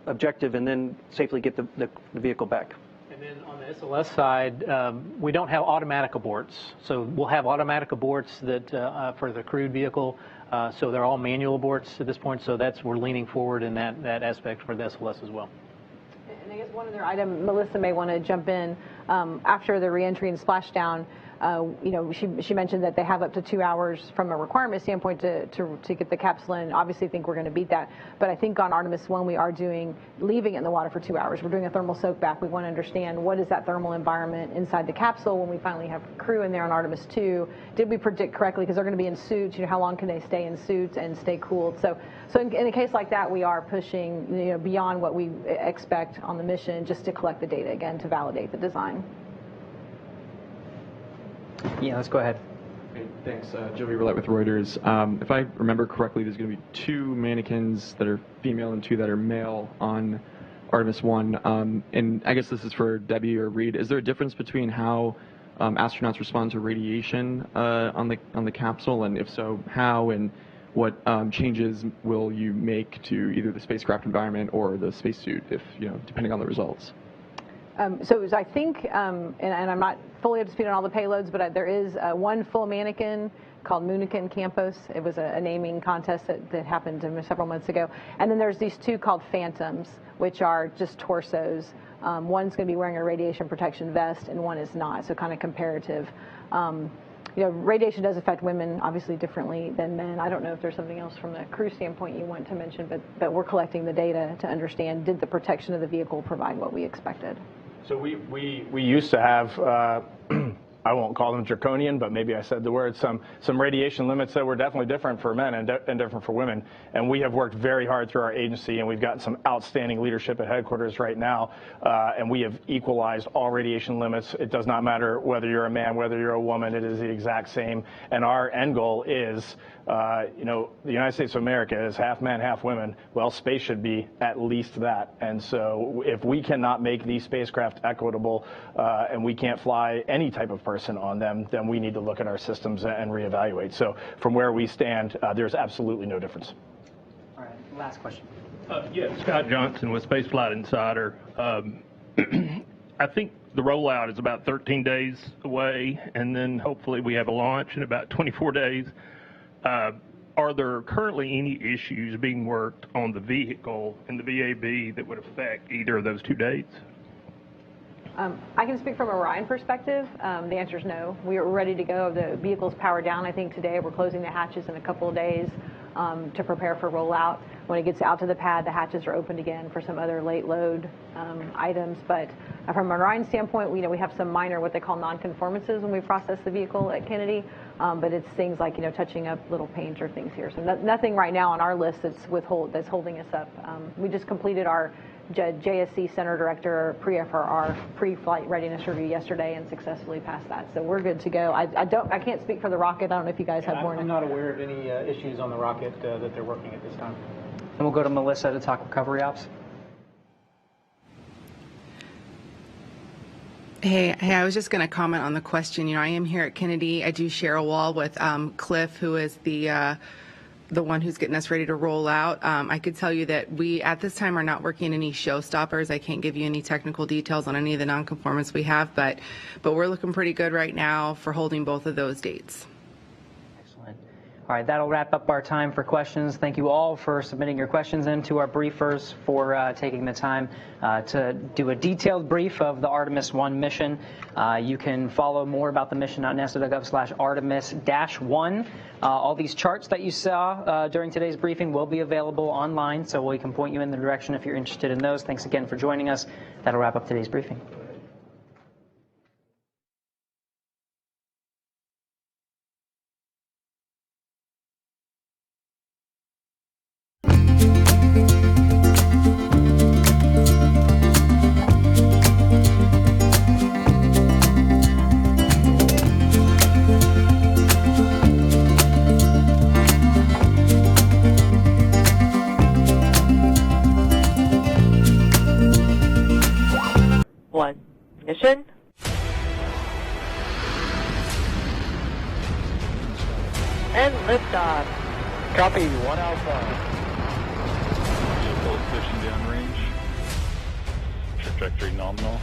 objective and then safely get the vehicle back. And then on the SLS side, we don't have automatic aborts. So we'll have automatic aborts that for the crewed vehicle. So they're all manual aborts at this point. So we're leaning forward in that aspect for the SLS as well. And I guess one other item, Melissa may want to jump in. After the reentry and splashdown, she mentioned that they have up to 2 hours from a requirement standpoint to get the capsule in. Obviously, think we're going to beat that. But I think on Artemis I, we are leaving it in the water for 2 hours. We're doing a thermal soak back. We want to understand what is that thermal environment inside the capsule when we finally have crew in there on Artemis II. Did we predict correctly? Because they're going to be in suits. How long can they stay in suits and stay cooled? So in a case like that, we are pushing beyond what we expect on the mission just to collect the data again to validate the design. Yeah, let's go ahead. Hey, thanks. Joey Roulette with Reuters. If I remember correctly, there's going to be 2 mannequins that are female and 2 that are male on Artemis I. And I guess this is for Debbie or Reid. Is there a difference between how astronauts respond to radiation on the capsule, and if so, how, and what changes will you make to either the spacecraft environment or the spacesuit, if depending on the results? So I think, and I'm not fully up to speed on all the payloads, but there is one full mannequin called Munikin Campos. It was a naming contest that happened several months ago. And then there's these 2 called Phantoms, which are just torsos. One's going to be wearing a radiation protection vest, and one is not, so kind of comparative. Radiation does affect women, obviously, differently than men. I don't know if there's something else from the crew standpoint you want to mention, but we're collecting the data to understand, did the protection of the vehicle provide what we expected? So we used to have, I won't call them draconian, but maybe I said the word, some radiation limits that were definitely different for men and different for women. And we have worked very hard through our agency, and we've gotten some outstanding leadership at headquarters right now. And we have equalized all radiation limits. It does not matter whether you're a man, whether you're a woman, it is the exact same. And our end goal is, the United States of America is half men, half women. Well, space should be at least that. And so if we cannot make these spacecraft equitable and we can't fly any type of person on them, then we need to look at our systems and reevaluate. So from where we stand, there's absolutely no difference. All right, last question. Yeah, Scott Johnson with Spaceflight Insider. I think the rollout is about 13 days away, and then hopefully we have a launch in about 24 days. Are there currently any issues being worked on the vehicle and the VAB that would affect either of those 2 dates? I can speak from Orion perspective. The answer is no. We are ready to go. The vehicle's powered down. I think today we're closing the hatches in a couple of days to prepare for rollout. When it gets out to the pad, the hatches are opened again for some other late load items. But from an Orion standpoint, we have some minor what they call non-conformances when we process the vehicle at Kennedy. But it's things like touching up little paint or things here. So nothing right now on our list that's holding us up. We just completed our JSC Center Director pre-FRR pre-flight readiness review yesterday and successfully passed that. So we're good to go. I can't speak for the rocket. I don't know if you guys have more. I'm not aware of any issues on the rocket that they're working at this time. And we'll go to Melissa to talk recovery ops. Hey, I was just going to comment on the question. I am here at Kennedy. I do share a wall with Cliff, who is the one who's getting us ready to roll out. I could tell you that we, at this time, are not working any showstoppers. I can't give you any technical details on any of the nonconformance we have, but we're looking pretty good right now for holding both of those dates. Excellent. All right, that'll wrap up our time for questions. Thank you all for submitting your questions into our briefers, for taking the time to do a detailed brief of the Artemis I mission. You can follow more about the mission on nasa.gov/Artemis-1. All these charts that you saw during today's briefing will be available online, so we can point you in the direction if you're interested in those. Thanks again for joining us. That'll wrap up today's briefing. Ignition. And liftoff. Copy, 1 Alpha. Pushing downrange. Trajectory nominal.